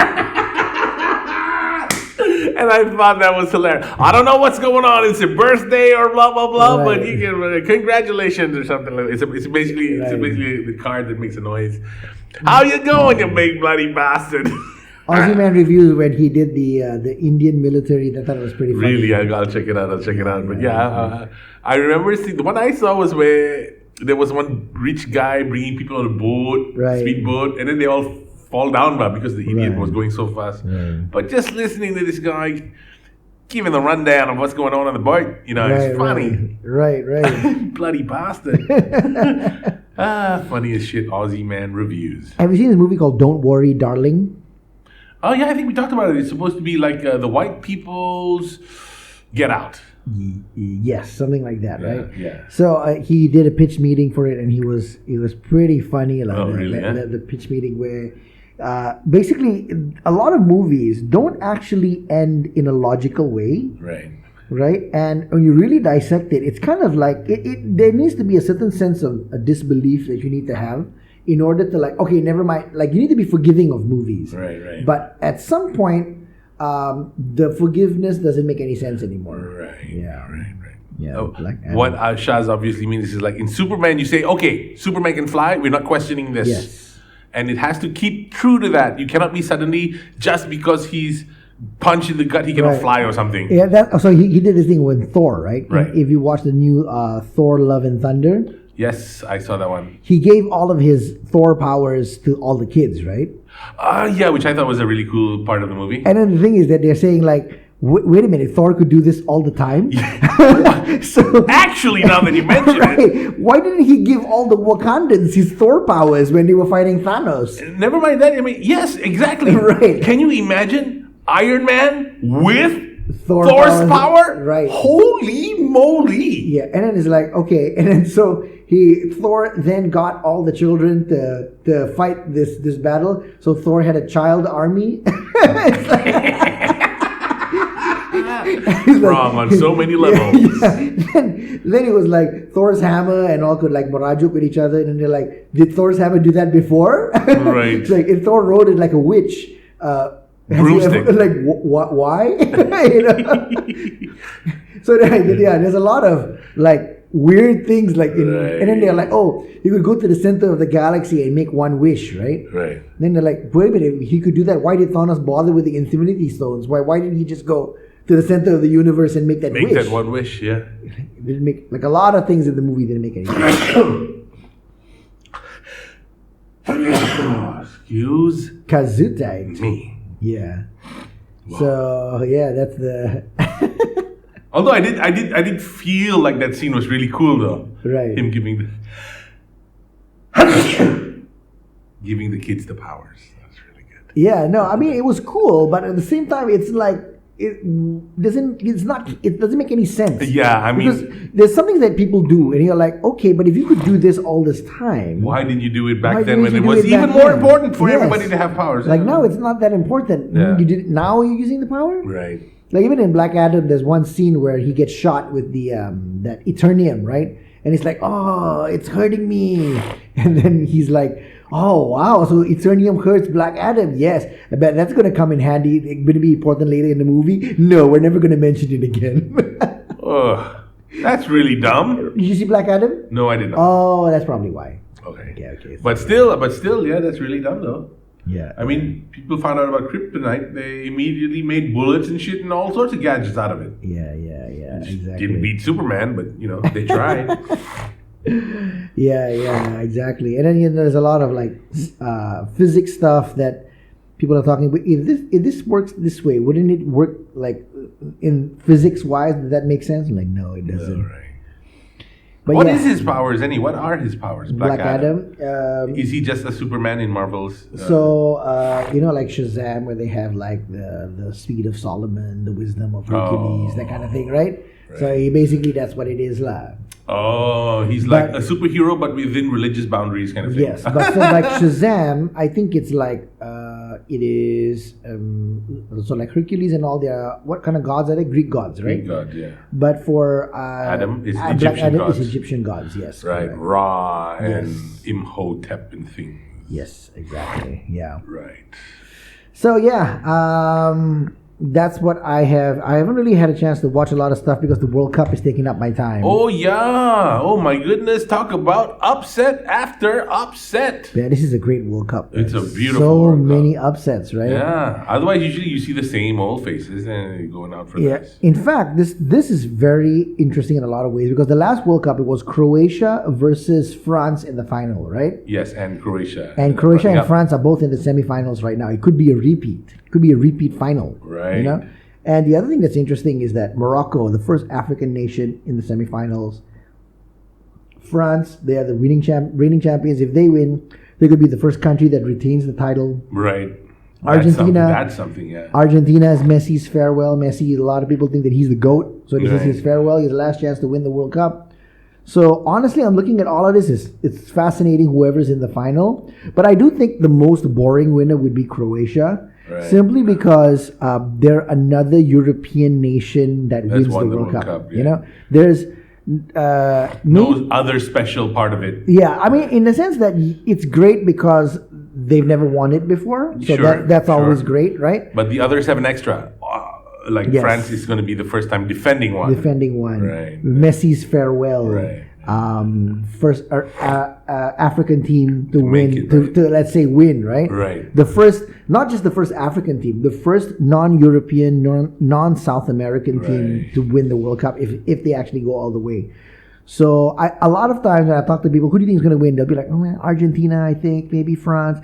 And I thought that was hilarious. I don't know what's going on. It's your birthday or blah blah blah. Right. But you can congratulations or something like that. It's basically the card that makes a noise. How you going, you big bloody bastard? Aussie Man Reviews when he did the Indian military. I thought it was pretty funny. Really, I'll check it out. But I remember seeing the one I saw was where there was one rich guy bringing people on a boat, speedboat, and then they all fall down because the idiot was going so fast. Right. But just listening to this guy giving the rundown of what's going on the boat, it's funny. Right. Bloody bastard. Funny as shit, Aussie Man Reviews. Have you seen this movie called Don't Worry, Darling? Oh, yeah, I think we talked about it. It's supposed to be like the white people's Get Out. Yes, something like that, right? Yeah. So he did a pitch meeting for it, and it was pretty funny. The pitch meeting where basically a lot of movies don't actually end in a logical way. Right? And when you really dissect it, it's kind of like there needs to be a certain sense of a disbelief that you need to have in order to okay, never mind. Like, you need to be forgiving of movies. Right. But at some point, the forgiveness doesn't make any sense anymore. Right. Yeah. Yeah. What Shaz obviously means is like in Superman, you say, okay, Superman can fly. We're not questioning this. Yes. And it has to keep true to that. You cannot be suddenly, just because he's punched in the gut, he cannot fly or something. Yeah. So he did this thing with Thor, right? Right. If you watch the new Thor: Love and Thunder. Yes, I saw that one. He gave all of his Thor powers to all the kids, right? Yeah, which I thought was a really cool part of the movie. And then the thing is that they're saying wait a minute, Thor could do this all the time? So actually, now that you mention it. Why didn't he give all the Wakandans his Thor powers when they were fighting Thanos? Never mind that. I mean, yes, exactly. Right. Can you imagine Iron Man with Thor's power? Right. Holy moly. Yeah, and then it's like, okay, and then so Thor then got all the children to fight this battle. So Thor had a child army. Wrong on so many levels. Then it was like Thor's hammer and all could Morajuk with each other, and then they're like, did Thor's hammer do that before? Right. It's like if Thor rode it like a witch. Broomstick. Why? So there's a lot of weird things like, and then they're like, oh, you could go to the center of the galaxy and make one wish, right? Right. Then they're like, wait a minute, he could do that. Why did Thanos bother with the Infinity Stones? Why didn't he just go to the center of the universe and make that wish? Make that one wish, yeah. It didn't make, like, a lot of things in the movie didn't make any sense. Excuse Kazutai. me. Yeah. Wow. So yeah, that's the Although I did feel like that scene was really cool though. right. Him giving the kids the powers. That's really good. Yeah, no, I mean it was cool, but at the same time, it's like it doesn't make any sense. Yeah, I mean, because there's something that people do, and you're like, okay, but if you could do this all this time, why didn't you do it back why then when didn't it you do was it even back more then? important for Yes. everybody to have powers? Like now, it's not that important. Yeah. You did it, now you're using the power, Right. Like even in Black Adam, there's one scene where he gets shot with the that Eternium, right? And it's like, oh, it's hurting me, and then he's like, oh wow, so Eternium hurts Black Adam. Yes, I bet that's gonna come in handy. It's gonna be important later in the movie. No, we're never gonna mention it again. Ugh, that's really dumb. Did you see Black Adam? No, I did not. Oh, that's probably why. Okay. Okay. But still, yeah, that's really dumb though. Yeah. I mean, people found out about kryptonite. They immediately made bullets and shit and all sorts of gadgets out of it. Yeah, exactly. Didn't beat Superman, but you know they tried. Yeah, exactly. And then there's a lot of like physics stuff that people are talking about. If this works this way, wouldn't it work like in physics wise? Does that make sense? I'm like, no, it doesn't. All right. But What yeah, is his powers anyway? What are his powers? Black Adam. Is he just a Superman in Marvel's? Like Shazam, where they have like the speed of Solomon, the wisdom of Hercules, that kind of thing, right? So that's what it is, lah. Oh, he's like a superhero, but within religious boundaries, kind of thing. Yes, but so like Shazam, I think it's like it is so like Hercules and all their what kind of gods are they? Greek gods, right? Greek god, yeah. But for Adam is Black Egyptian Adam gods. is Egyptian gods, yes. Right, correct. Ra and Yes. Imhotep and things. Yes, exactly. Yeah. Right. So yeah, that's what I have. I haven't really had a chance to watch a lot of stuff because the World Cup is taking up my time. Oh yeah! Oh my goodness! Talk about upset after upset. Yeah, this is a great World Cup. It's a There's beautiful so World Cup. many upsets, right? Yeah. Otherwise, usually you see the same old faces and they're going out for Yeah. this. In fact, this is very interesting in a lot of ways because the last World Cup it was Croatia versus France in the final, right? Yes, and Croatia. And Croatia and Yep. France are both in the semifinals right now. It could be a repeat. It could be a repeat final. Right. You know? And the other thing that's interesting is that Morocco, the first African nation in the semifinals, France, they are the reigning champions. If they win, they could be the first country that retains the title. Right. Argentina. That's something, yeah. Argentina is Messi's farewell. Messi, a lot of people think that he's the GOAT. So this is Right. his farewell, his last chance to win the World Cup. So honestly, I'm looking at all of this. It's fascinating whoever's in the final. But I do think the most boring winner would be Croatia. Right. Simply because they're another European nation that That's wins the won World Cup. yeah. You know, there's No other special part of it. yeah. I mean, in the sense that it's great because they've never won it before, so Sure, that's sure. always great, right? But the others have an extra. Like Yes. France is going to be the first time defending one. Defending one, Right. Messi's farewell, Right. First African team to make win, it, to, right. to let's say win, right? Right. The first, not just the first African team, the first non-European, non-South American team Right. to win the World Cup if they actually go all the way. So a lot of times when I talk to people, who do you think is going to win? They'll be like, oh man, Argentina, I think, maybe France.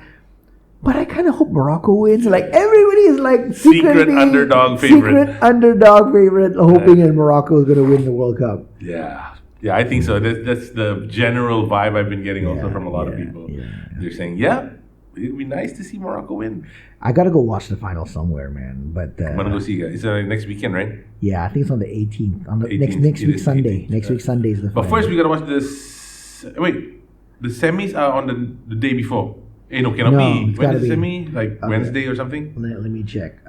But I kind of hope Morocco wins. Like everybody is like Secret underdog favorite. Secret underdog favorite, hoping that Morocco is going to win the World Cup. Yeah. Yeah, I think so. That's the general vibe I've been getting also Yeah, from a lot of yeah, people. yeah. They're saying, yeah, it'd be nice to see Morocco win. I gotta go watch the final somewhere, man. But I'm gonna go see you guys. It's next weekend, right? yeah, I think it's on the 18th. On the 18th, next it week is Sunday. 18th, Next yeah. week Sunday is the final. But first, we gotta watch this. Wait, the semis are on the day before. No, cannot No, be. it's When gotta is the be. semi? Like Wednesday or something? Let me check.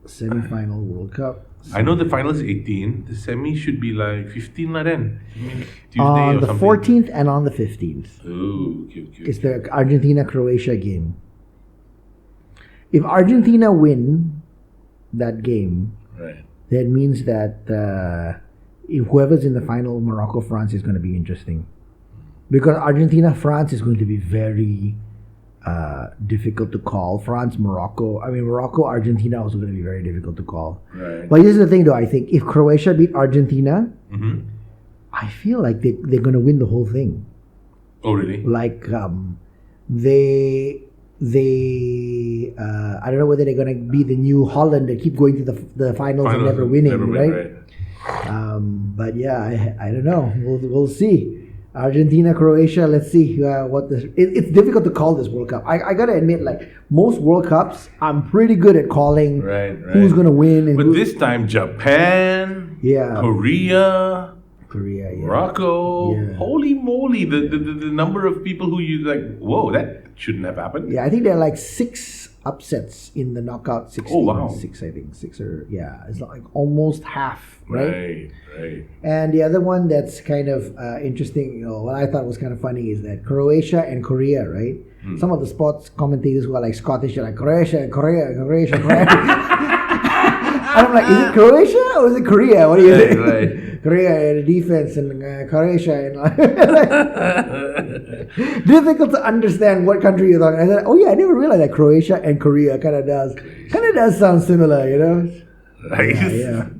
Semi-final World Cup. I know the final is 18. The semi should be like 15 like then. Tuesday On or the something. 14th and on the 15th. Oh, okay. It's the Argentina-Croatia game. If Argentina win that game, Right. that means that whoever's in the final, Morocco, France, is going to be interesting. Because Argentina, France is going to be very difficult to call. France, Morocco. I mean, Morocco, Argentina also going to be very difficult to call. Right. But here's the thing, though. I think if Croatia beat Argentina, I feel like they're going to win the whole thing. Oh, really? Like they I don't know whether they're going to be the new Holland that keep going to the finals and never winning, right? But yeah, I don't know. We'll see. Argentina, Croatia. Let's see it's difficult to call this World Cup. I gotta admit, like most World Cups, I'm pretty good at calling who's gonna win. But this time, Japan, Korea, Morocco. Yeah. Holy moly! The number of people who you like. Whoa, that shouldn't have happened. Yeah, I think there are like 6 upsets in the knockout 16. Oh wow, 6 I think 6 or it's like almost half, right? Right. And the other one that's kind of interesting, what I thought was kind of funny is that Croatia and Korea, right? Some of the sports commentators who are like Scottish are like Croatia. And I'm like, is it Croatia or is it Korea? What do you think? Right. Korea and defense and Croatia and difficult to understand what country you're talking. I said, oh yeah, I never realized that Croatia and Korea kind of does sound similar, Right. Yeah.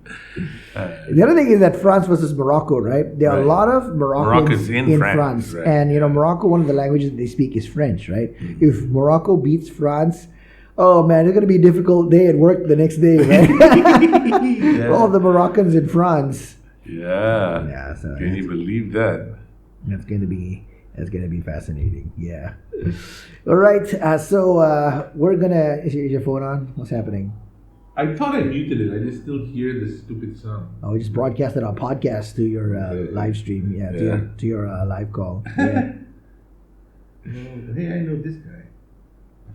The other thing is that France versus Morocco, right? There are a lot of Moroccans in France. Right. And Morocco, one of the languages they speak is French, right? If Morocco beats France, oh man, it's gonna be a difficult day at work the next day, right? All the Moroccans in France. Yeah. So can you believe that? That's gonna be fascinating. Yeah. All right. So we're gonna. Is your phone on? What's happening? I thought I muted it. I just still hear the stupid sound. Oh, we just broadcasted our podcast to your live stream. Yeah. To your live call. Yeah. Hey, I know this guy.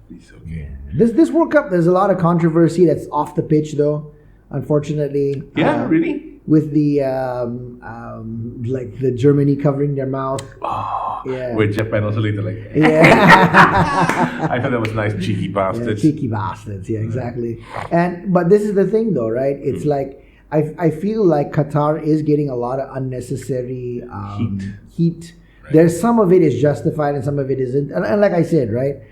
He's okay. Yeah. This World Cup, there's a lot of controversy that's off the pitch, though. Unfortunately. Yeah. Really. With the like the Germany covering their mouth. Oh, yeah. With Japan also later, like. Yeah. I thought that was nice, cheeky bastards. Yeah, cheeky bastards. Yeah, exactly. But this is the thing, though, right? It's like I feel like Qatar is getting a lot of unnecessary heat. Right. There's some of it is justified and some of it isn't. And like I said, right.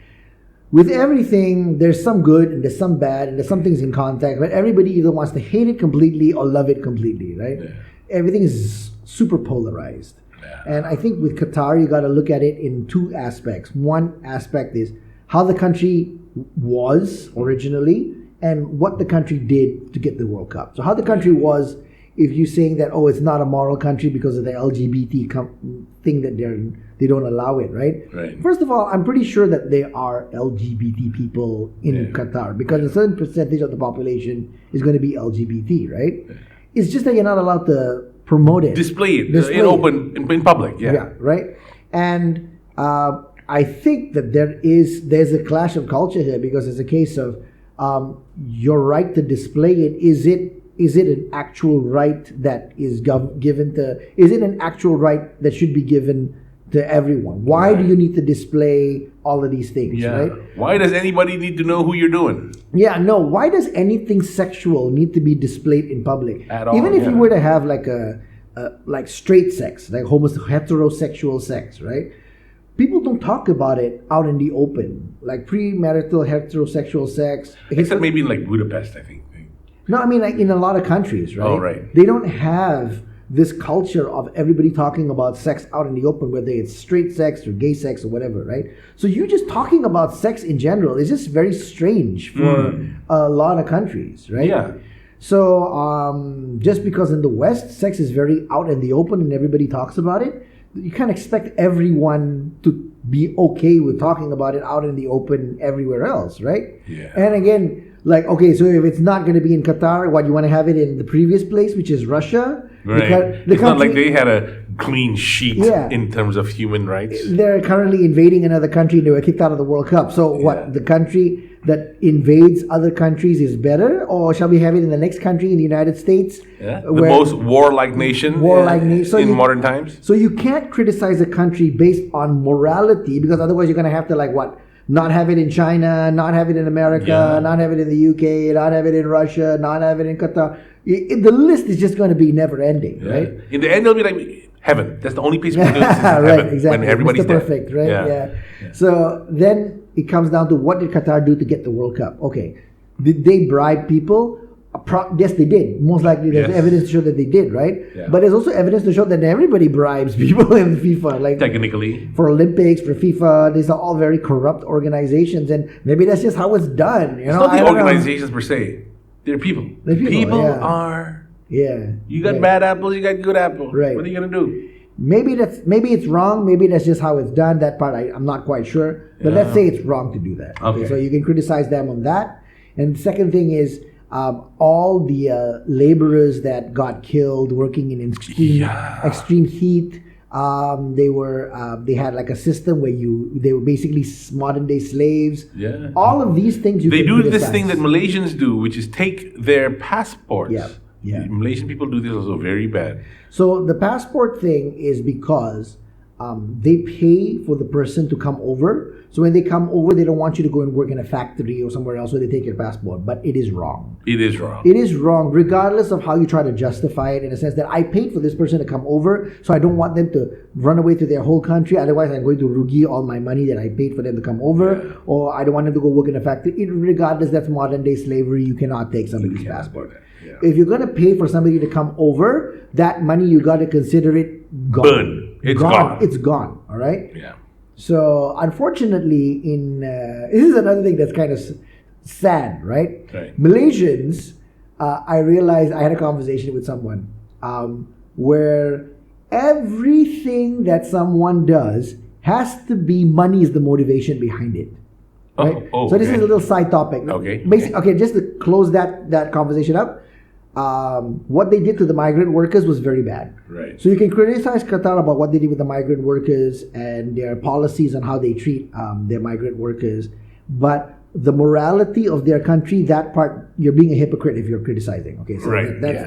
With everything, there's some good and there's some bad and there's some things in contact, but everybody either wants to hate it completely or love it completely, right? Yeah. Everything is super polarized. Yeah. And I think with Qatar, you got to look at it in 2 aspects. One aspect is how the country was originally and what the country did to get the World Cup. So how the country was, if you're saying that, it's not a moral country because of the LGBT thing that they don't allow it, right? First of all, I'm pretty sure that there are LGBT people in Qatar because a certain percentage of the population is going to be LGBT, right? Yeah. It's just that you're not allowed to promote it. Display it in public, Yeah, right? And I think that there's a clash of culture here because it's a case of your right to display it. Is it an actual right that is given to? Is it an actual right that should be given to everyone? Why do you need to display all of these things? Right? Why does anybody need to know who you're doing? Yeah, no. Why does anything sexual need to be displayed in public? At all? Even if you were to have like like straight sex, like heterosexual sex, right? People don't talk about it out in the open, like premarital heterosexual sex. Except maybe in like Budapest, I think. No, I mean like in a lot of countries, right? Oh, right. They don't have this culture of everybody talking about sex out in the open, whether it's straight sex or gay sex or whatever, right? So you just talking about sex in general is just very strange for a lot of countries, right? Yeah. So just because in the West, sex is very out in the open and everybody talks about it, you can't expect everyone to be okay with talking about it out in the open everywhere else, right? Yeah. And again, like, okay, so if it's not going to be in Qatar, you want to have it in the previous place, which is Russia? Right. It's not like they had a clean sheet in terms of human rights. They're currently invading another country and they were kicked out of the World Cup. So what, the country that invades other countries is better? Or shall we have it in the next country, in the United States? Yeah. The most warlike nation in modern times. So you can't criticize a country based on morality because otherwise you're going to have to not have it in China, not have it in America, not have it in the UK, not have it in Russia, not have it in Qatar. the list is just going to be never ending, right? In the end, they'll be like heaven. That's the only place we can do this is right, heaven. exactly. When everybody's Mr. dead. Perfect, right? Yeah. So then it comes down to, what did Qatar do to get the World Cup? Okay, did they bribe people? Yes, they did. Most likely, there's evidence to show that they did, right? Yeah. But there's also evidence to show that everybody bribes people in FIFA, like Technically, for Olympics, for FIFA. These are all very corrupt organizations, and maybe that's just how it's done. it's not the organizations per se. They're people. People yeah. are. Yeah. You got bad apples. You got good apples. Right. What are you gonna do? Maybe it's wrong. Maybe that's just how it's done. That part I'm not quite sure. But let's say it's wrong to do that. Okay. So you can criticize them on that. And the second thing is, all the laborers that got killed working in extreme heat. They had like a system where they were basically modern day slaves. Yeah. All of these things they do this thing that Malaysians do, which is take their passports. Yeah. Malaysian people do this also very bad. So the passport thing is because they pay for the person to come over. So when they come over, they don't want you to go and work in a factory or somewhere else where they take your passport. But it is wrong. It is wrong. It is wrong, regardless of how you try to justify it, in a sense that I paid for this person to come over, so I don't want them to run away to their whole country. Otherwise, I'm going to rugi all my money that I paid for them to come over, or I don't want them to go work in a factory. Regardless, that's modern day slavery. You cannot take somebody's passport. If you're going to pay for somebody to come over, that money, you got to consider it gone. Burn. It's gone. It's gone. All right? Yeah. So, unfortunately, this is another thing that's kind of sad, right? Malaysians, I realized, I had a conversation with someone where everything that someone does has to be, money is the motivation behind it. Right? So this is a little side topic. Okay, just to close that conversation up, what they did to the migrant workers was very bad. Right. So you can criticize Qatar about what they did with the migrant workers and their policies on how they treat their migrant workers, but the morality of their country, that part, you're being a hypocrite if you're criticizing. Okay, so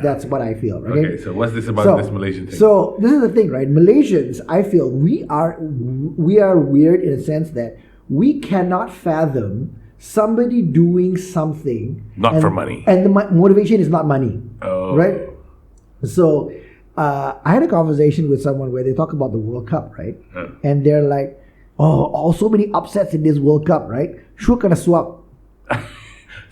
that's what I feel. Okay, so what's this about this Malaysian thing? So this is the thing, right? Malaysians, I feel we are weird in a sense that we cannot fathom somebody doing something not for money, and the motivation is not money. Right? So I had a conversation with someone where they talk about the World Cup, right? And they're like, so many upsets in this World Cup, right? Sure, gonna swap.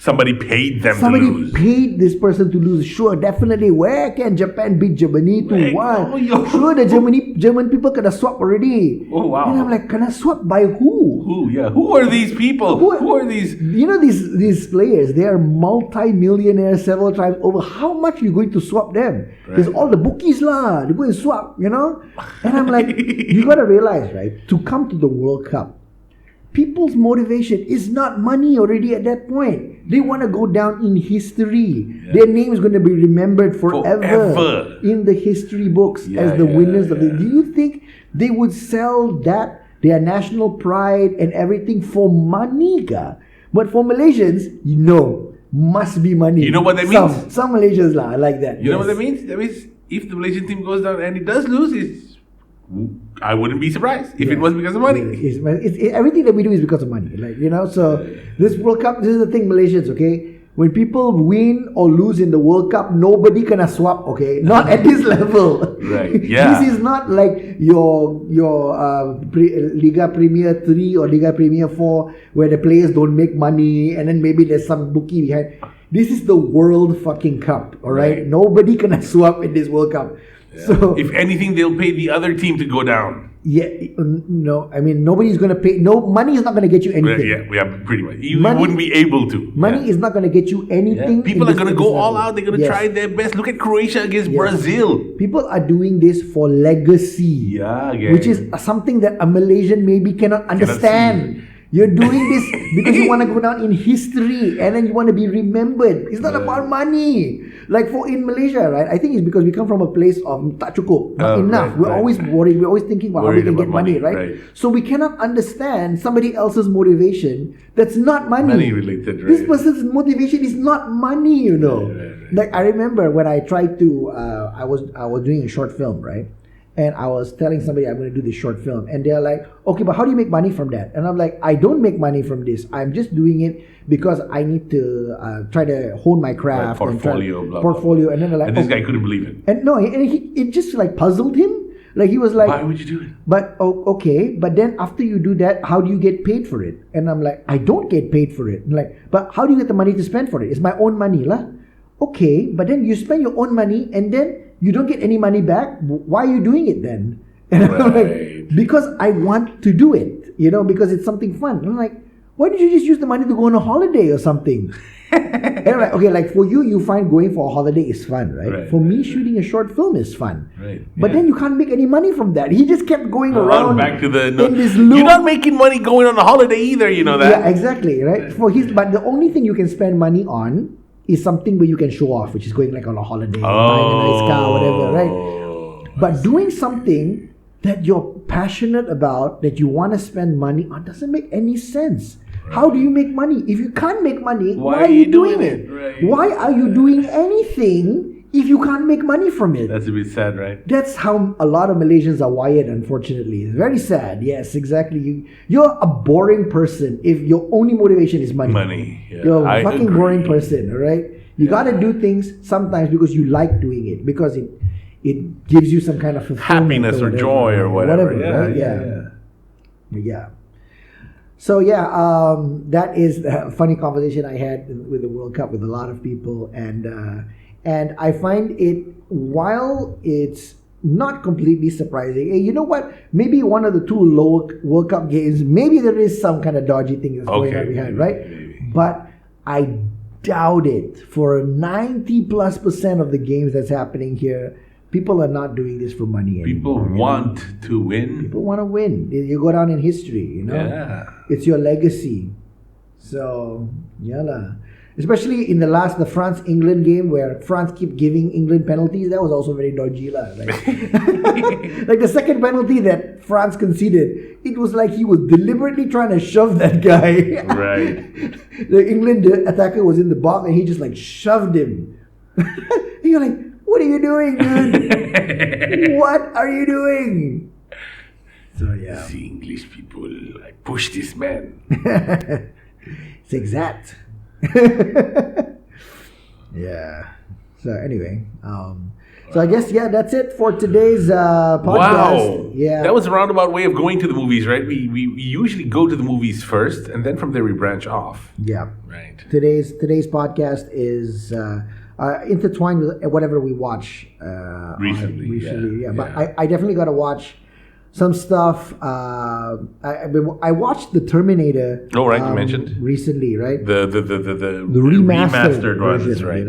Somebody paid them to lose. Somebody paid this person to lose. Sure, definitely. Where can Japan beat Germany 2-1? Sure, the German people can swap already. Oh, wow. And I'm like, can I swap by who? Who are these people? Who are these? You know, these players, they are multi-millionaires several times over. How much are you going to swap them? There's all the bookies lah. They go and swap, you know? And I'm like, you got to realize, right? To come to the World Cup, people's motivation is not money already at that point. They want to go down in history. Their name is going to be remembered forever in the history books as the winners of the. Do you think they would sell that, their national pride and everything, for money? But for Malaysians, must be money. You know what that means? Some Malaysians like that. You know what that means? That means if the Malaysian team goes down and it does lose, I wouldn't be surprised if it was because of money. Everything that we do is because of money. So this World Cup, this is the thing, Malaysians, okay? When people win or lose in the World Cup, nobody can swap, okay? Not at this level. Right, yeah. This is not like your Liga Premier 3 or Liga Premier 4 where the players don't make money and then maybe there's some bookie behind. This is the World fucking Cup, all right? Nobody can swap in this World Cup. Yeah. So if anything, they'll pay the other team to go down. No, I mean, nobody's going to pay. No, money is not going to get you anything. Pretty much. You wouldn't be able to. Money is not going to get you anything. People are going to go all out. They're going to try their best. Look at Croatia against Brazil. People are doing this for legacy. Which is something that a Malaysian maybe cannot understand. You're doing this because you want to go down in history and then you want to be remembered. It's not about money. Like in Malaysia, right? I think it's because we come from a place of tak cukup, not enough. We're always worried. We're always thinking about how we can get money, right? So we cannot understand somebody else's motivation that's not money. Money related, right? This person's motivation is not money, Like I remember when I tried to, I was doing a short film, right? And I was telling somebody I'm going to do this short film, and they're like, okay, but how do you make money from that? And I'm like, I don't make money from this. I'm just doing it because I need to try to hone my craft. Like portfolio, and blah, portfolio. blah. And then they're like, and this guy couldn't believe it. And no, it just like puzzled him. Like he was like, why would you do it? But okay, but then after you do that, how do you get paid for it? And I'm like, I don't get paid for it. I'm like, but how do you get the money to spend for it? It's my own money, lah. Okay, but then you spend your own money and then you don't get any money back. Why are you doing it then? And I'm like, because I want to do it, because it's something fun. And I'm like, why don't you just use the money to go on a holiday or something? And I'm like, okay, like for you find going for a holiday is fun, right? For me, shooting a short film is fun. Right. But then you can't make any money from that. He just kept going around back to the in this loop. You're not making money going on a holiday either, you know that. Yeah, exactly, right? But the only thing you can spend money on is something where you can show off, which is going like on a holiday, buying a nice car, whatever, right? But doing something that you're passionate about, that you want to spend money on, doesn't make any sense. Right. How do you make money? If you can't make money, why are you doing it? Right. Why are you doing anything if you can't make money from it? That's a bit sad, right? That's how a lot of Malaysians are wired, unfortunately. It's very sad. Yes, exactly. You're a boring person if your only motivation is money. Yeah. You're a fucking boring person, all right? You got to do things sometimes because you like doing it, because it gives you some kind of happiness or joy or whatever. Right? Yeah. So that is a funny conversation I had with the World Cup with a lot of people, and I find it, while it's not completely surprising, you know what? Maybe one of the two low World Cup games, maybe there is some kind of dodgy thing that's going on behind, right? Maybe. But I doubt it. For 90+% of the games that's happening here, people are not doing this for money anymore. People want to win. People want to win. You go down in history, Yeah. It's your legacy. So, especially in the France-England game, where France keep giving England penalties. That was also very dodgy, lah. Like the second penalty that France conceded, it was like he was deliberately trying to shove that guy. Right. The England attacker was in the box and he just like shoved him. And you're like, what are you doing, dude? What are you doing? So yeah. The English people, I push this man. It's exact. Yeah. So anyway, so I guess that's it for today's podcast. Wow. Yeah. That was a roundabout way of going to the movies, right? We usually go to the movies first, and then from there we branch off. Yeah. Right. Today's podcast is intertwined with whatever we watch recently. Yeah. But I definitely got to watch some stuff. I watched the Terminator. Oh, right, you mentioned recently, right? The remastered ones, right?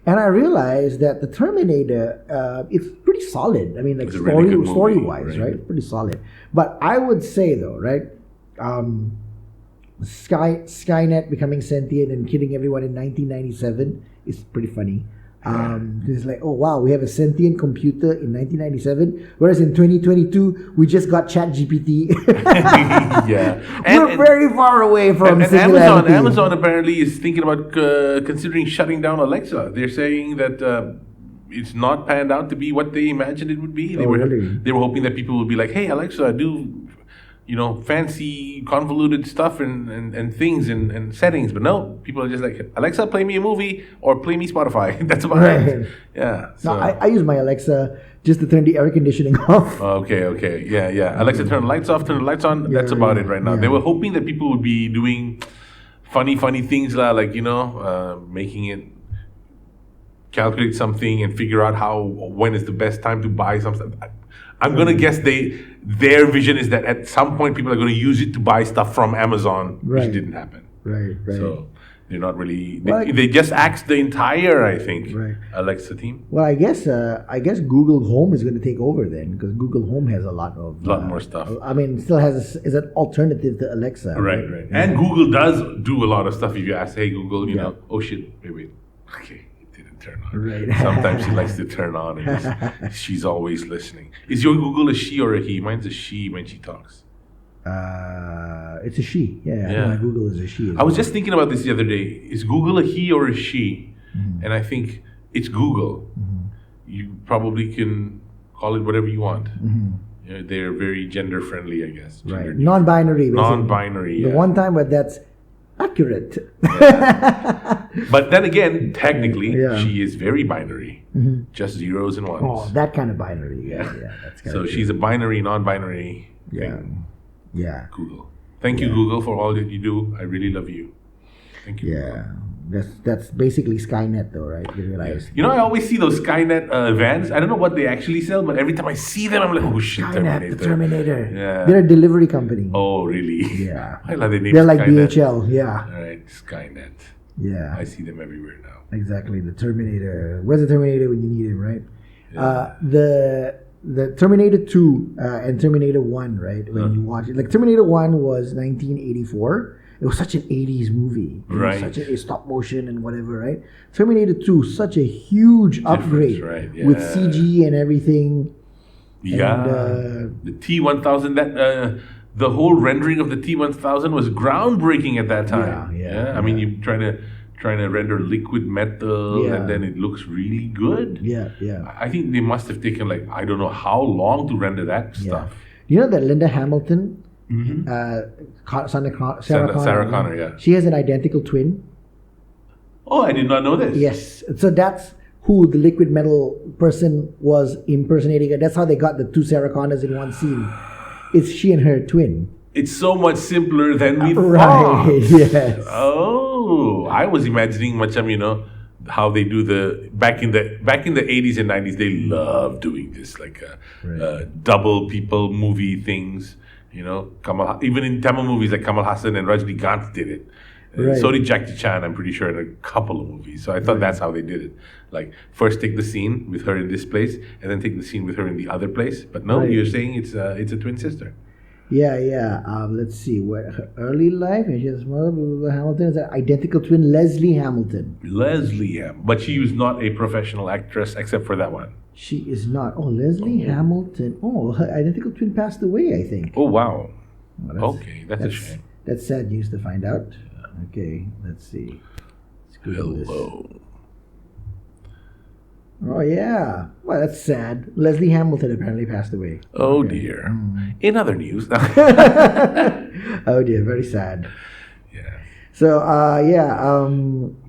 And I realized that the Terminator, it's pretty solid. I mean, like story-wise, right? Pretty solid. But I would say though, right? Skynet becoming sentient and killing everyone in 1997 is pretty funny. It's like, oh wow, we have a sentient computer in 1997, whereas in 2022 we just got ChatGPT. We're very far away from singularity. Amazon apparently is thinking about considering shutting down Alexa. They're saying that it's not panned out to be what they imagined it would be. They were hoping that people would be like, hey Alexa, do fancy convoluted stuff and things and settings, but no, people are just like, Alexa, play me a movie or play me Spotify. That's about it. Yeah. So. No, I use my Alexa just to turn the air conditioning off. Okay. Yeah. Alexa, turn the lights off, turn the lights on. That's about it right now. They were hoping that people would be doing funny things like, making it calculate something and figure out when is the best time to buy something. I'm going to guess their vision is that at some point people are going to use it to buy stuff from Amazon, which didn't happen. Right. So they're not really... They just axed the entire, I think, Alexa team. Well, I guess Google Home is going to take over then, because Google Home has a lot more stuff. I mean, it still is an alternative to Alexa. Right. And Google does do a lot of stuff. If you ask, hey, Google, oh shit, wait. Okay. Turn on. Right. Sometimes she likes to turn on and she's always listening. Is your Google a she or a he? Mine's a she when she talks. It's a she. Yeah. My Google is a she. I was just thinking about this the other day. Is Google a he or a she? Mm-hmm. And I think it's Google. Mm-hmm. You probably can Call it whatever you want. They're very gender friendly, I guess. Right. Non-binary. Basically. Non-binary. The one time where that's accurate. But then again, technically, she is very binary. Just zeros and ones. Oh, that kind of binary. Yeah. That's kind so she's a binary, non-binary thing. Yeah. Google. Thank you, Google, for all that you do. I really love you. Thank you. Yeah. That's basically Skynet, though, right? You realize. You know, I always see those Skynet vans. I don't know what they actually sell, but every time I see them, I'm like, oh shit, Skynet, the Terminator. Yeah. They're a delivery company. Oh, really? Yeah. I love the name. They're like Skynet. DHL. Yeah. All right, Skynet. Yeah. I see them everywhere now. Exactly. The Terminator. Where's the Terminator when you need him, right? The Terminator 2 and Terminator 1, right? When you watch it. Like Terminator 1 was 1984. It was such an 80s movie. Right. Such a stop motion and whatever, right? Terminator 2, such a huge upgrade with CG and everything. Yeah. And, the T-1000, the whole rendering of the T-1000 was groundbreaking at that time. Yeah. I mean, you trying to render liquid metal and then it looks really good. Yeah. I think they must have taken like, I don't know how long to render that stuff. You know that Linda Hamilton, Sarah Connor, she has an identical twin. Oh, I did not know this. Yes. So that's who the liquid metal person was impersonating. That's how they got the two Sarah Connors in one scene. It's she and her twin. It's so much simpler than we thought. Right, yes. Oh, I was imagining how they do back in the 80s and 90s. They love doing this like double people movie things. Even in Tamil movies like Kamal Hassan and Rajinikanth did it. So did Jackie Chan, I'm pretty sure, in a couple of movies. So I thought that's how they did it. Like, first take the scene with her in this place, and then take the scene with her in the other place. But no, you're saying it's a twin sister. Yeah. Let's see. Her early life, she has Hamilton is an identical twin, Leslie Hamilton. But she was not a professional actress except for that one. She is not. Oh, Leslie Hamilton. Oh, her identical twin passed away, I think. Oh, wow. Well, that's a shame. That's sad news to find out. Okay, let's see. Hello. Oh, yeah. Well, that's sad. Leslie Hamilton apparently passed away. Oh, dear. In other news. Oh, dear. Very sad. Yeah. So,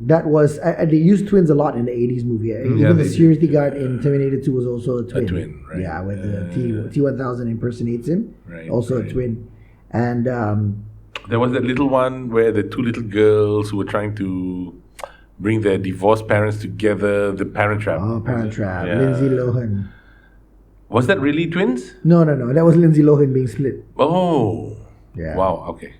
that was... they used twins a lot in the 80s movie. Even the security guard in Terminator 2 was also a twin. A twin, right. Yeah, where the T-1000 impersonates him. Right. Also a twin. And... there was that little one where the two little girls who were trying to bring their divorced parents together, the Parent Trap. Oh, Parent Trap. Yeah. Lindsay Lohan. Was that really twins? No. That was Lindsay Lohan being split. Oh. Yeah. Wow, okay.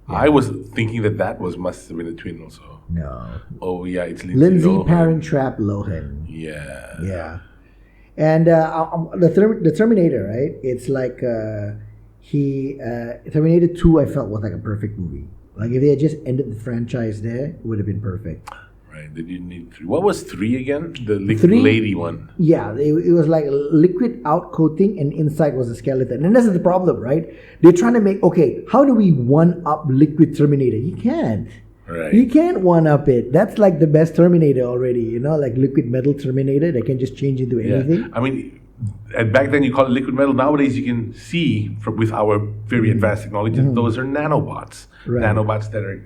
Yeah. I was thinking that must have been a twin also. No. Oh, yeah, it's Lindsay Lohan. Parent Trap Lohan. Yeah. Yeah. And the Terminator, right? It's like... Terminator 2 I felt was like a perfect movie. Like if they had just ended the franchise there, it would have been perfect. Right, they didn't need 3. What was 3 again? The lady one. Yeah, it was like liquid out coating and inside was a skeleton. And this is the problem, right? They're trying to make, how do we one-up Liquid Terminator? You can't. Right. You can't one-up it. That's like the best Terminator already, like liquid metal Terminator that can just change into anything. I mean... And back then you call it liquid metal. Nowadays you can see with our very advanced technology those are nanobots. Right. Nanobots that are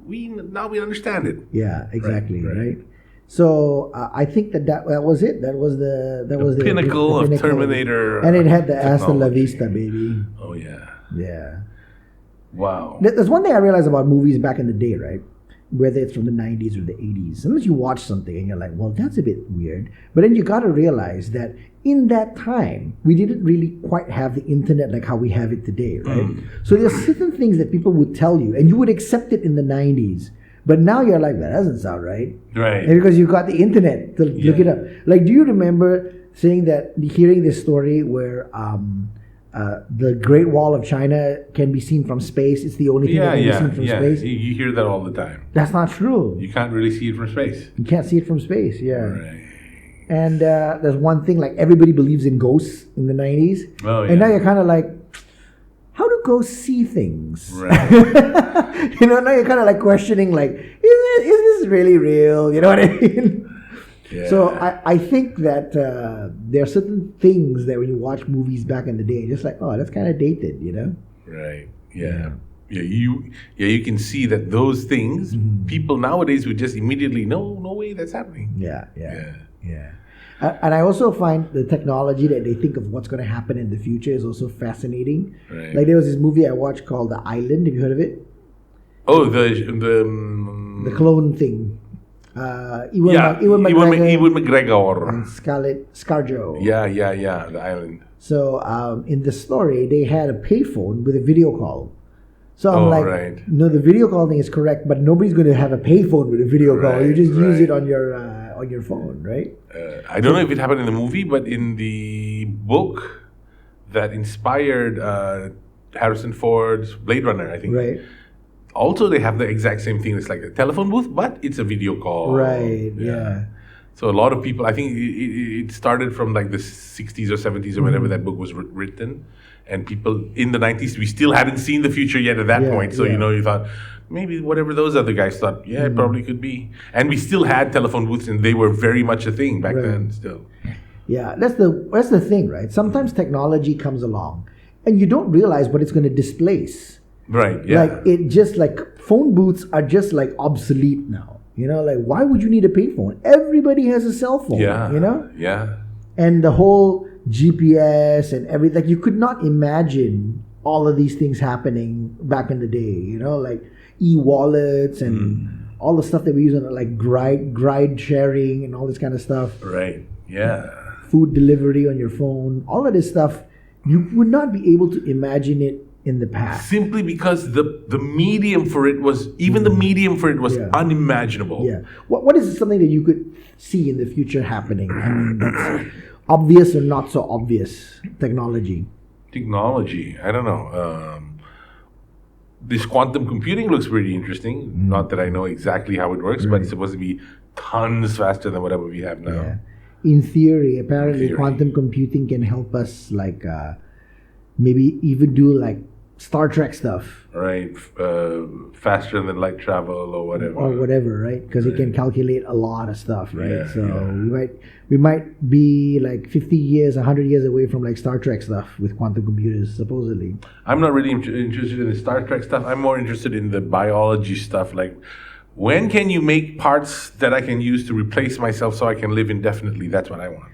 we understand it. Yeah, exactly. Right. So I think that was it. That was the pinnacle of Terminator. And it had the Hasta la Vista, baby. Oh yeah. Yeah. Wow. There's one thing I realized about movies back in the day, right? Whether it's from the 90s or the 80s. Sometimes you watch something and you're like, well, that's a bit weird. But then you got to realize that in that time, we didn't really quite have the internet like how we have it today, right? So there's certain things that people would tell you and you would accept it in the 90s. But now you're like, that doesn't sound right. Right. And because you've got the internet to look it up. Like, do you remember hearing this story where... the Great Wall of China can be seen from space. It's the only thing that can be seen from space. You hear that all the time. That's not true. You can't really see it from space. You can't see it from space, Right. And there's one thing, like everybody believes in ghosts in the 90s. Oh, yeah. And now you're kind of like, how do ghosts see things? Right. Now you're kind of like questioning, like, is this really real? You know what I mean? So I think that there are certain things that when you watch movies back in the day, just like, oh, that's kind of dated, you know? Right. Yeah. You can see that those things people nowadays would just immediately no way that's happening. Yeah. And I also find the technology that they think of what's going to happen in the future is also fascinating. Right. Like there was this movie I watched called The Island. Have you heard of it? Oh, the clone thing. Ewan McGregor and Scarjo. Yeah. The Island. So in the story, they had a payphone with a video call. So I'm like, no, the video call thing is correct, but nobody's going to have a payphone with a video call. You just use it on your phone, right? I don't know if it happened in the movie, but in the book that inspired Harrison Ford's Blade Runner, I think. Right. Also, they have the exact same thing. It's like a telephone booth, but it's a video call. Right. Yeah. So a lot of people, I think it started from like the 60s or 70s or whenever that book was written. And people in the 90s, we still hadn't seen the future yet at that point. So, you thought, maybe whatever those other guys thought, it probably could be. And we still had telephone booths and they were very much a thing back then still. Yeah, that's the thing, right? Sometimes technology comes along and you don't realize what it's going to displace. Right, yeah. Like it just like phone booths are just like obsolete now. You know, like why would you need a payphone? Everybody has a cell phone, you know? Yeah. And the whole GPS and everything, like you could not imagine all of these things happening back in the day, you know, like e-wallets and all the stuff that we use on like ride sharing and all this kind of stuff. Right, yeah. Food delivery on your phone, all of this stuff, you would not be able to imagine it in the past. Simply because the medium for it was, unimaginable. Yeah. What is something that you could see in the future happening? I mean, that's obvious or not so obvious technology? Technology, I don't know. This quantum computing looks pretty interesting. Not that I know exactly how it works, but it's supposed to be tons faster than whatever we have now. Yeah. In theory, apparently quantum computing can help us like maybe even do like Star Trek stuff. Right. Faster than light travel or whatever. Right? Because it can calculate a lot of stuff, right? Yeah, we might be like 50 years, 100 years away from like Star Trek stuff with quantum computers, supposedly. I'm not really interested in the Star Trek stuff. I'm more interested in the biology stuff. Like, when can you make parts that I can use to replace myself so I can live indefinitely? That's what I want.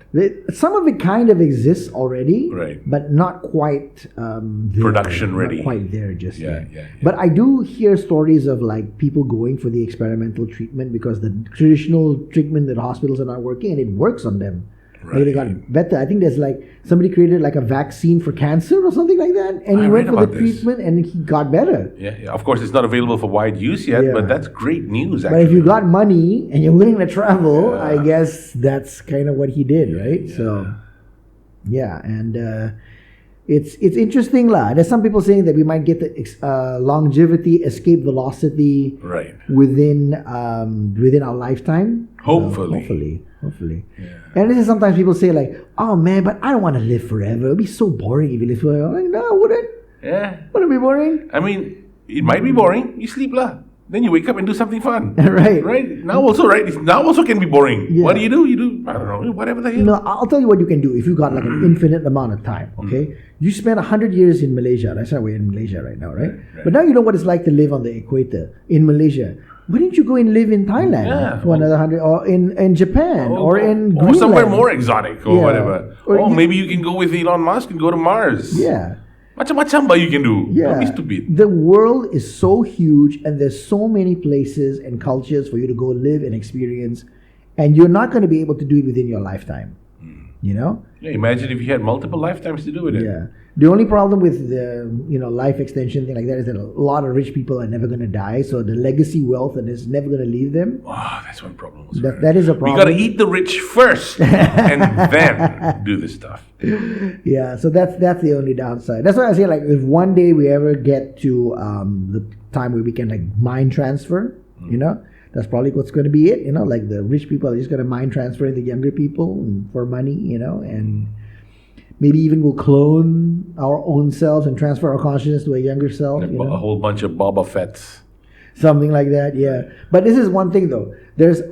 Some of it kind of exists already, right? But not quite production ready. Not quite there just yet. Yeah. But I do hear stories of like people going for the experimental treatment because the traditional treatment that hospitals are not working, and it works on them. Right. Like they got better. I think there's like somebody created like a vaccine for cancer or something like that, and he went for the treatment and he got better. Yeah. Of course, it's not available for wide use yet, but that's great news. Actually. But if you got money and you're willing to travel, I guess that's kind of what he did, right? Yeah. So, and it's interesting, lah. There's some people saying that we might get the longevity, escape velocity, within our lifetime. Hopefully. Yeah. And this is sometimes people say like, oh man, but I don't want to live forever. It'd be so boring if you live forever. I'm like, no, would it? Yeah. Wouldn't it be boring? I mean, it might be boring. You sleep lah. Then you wake up and do something fun. Right. Now also can be boring. Yeah. What do? You do, I don't know, whatever the hell. No, I'll tell you what you can do if you got like an infinite amount of time, okay? You spend 100 years in Malaysia. That's why we're in Malaysia right now, right? But now you know what it's like to live on the equator in Malaysia. Why didn't you go and live in Thailand for another 100, or in Japan, or in Greenland? Or somewhere more exotic, or whatever. Or maybe you can go with Elon Musk and go to Mars. Yeah. Macam-macam ba you can do. Yeah. Don't be stupid. The world is so huge, and there's so many places and cultures for you to go live and experience, and you're not going to be able to do it within your lifetime. You know? Yeah, imagine if you had multiple lifetimes to do it. Yeah. The only problem with the life extension thing like that is that a lot of rich people are never going to die, so the legacy wealth and is never going to leave them. Oh, that's one problem. That is a problem. We got to eat the rich first and then do this stuff. Yeah, so that's the only downside. That's why I say like if one day we ever get to the time where we can like mind transfer, that's probably what's going to be it. Like the rich people are just going to mind transfer the younger people for money, and maybe even we'll clone our own selves and transfer our consciousness to a younger self. A whole bunch of Boba Fett's. Something like that, yeah. But this is one thing though.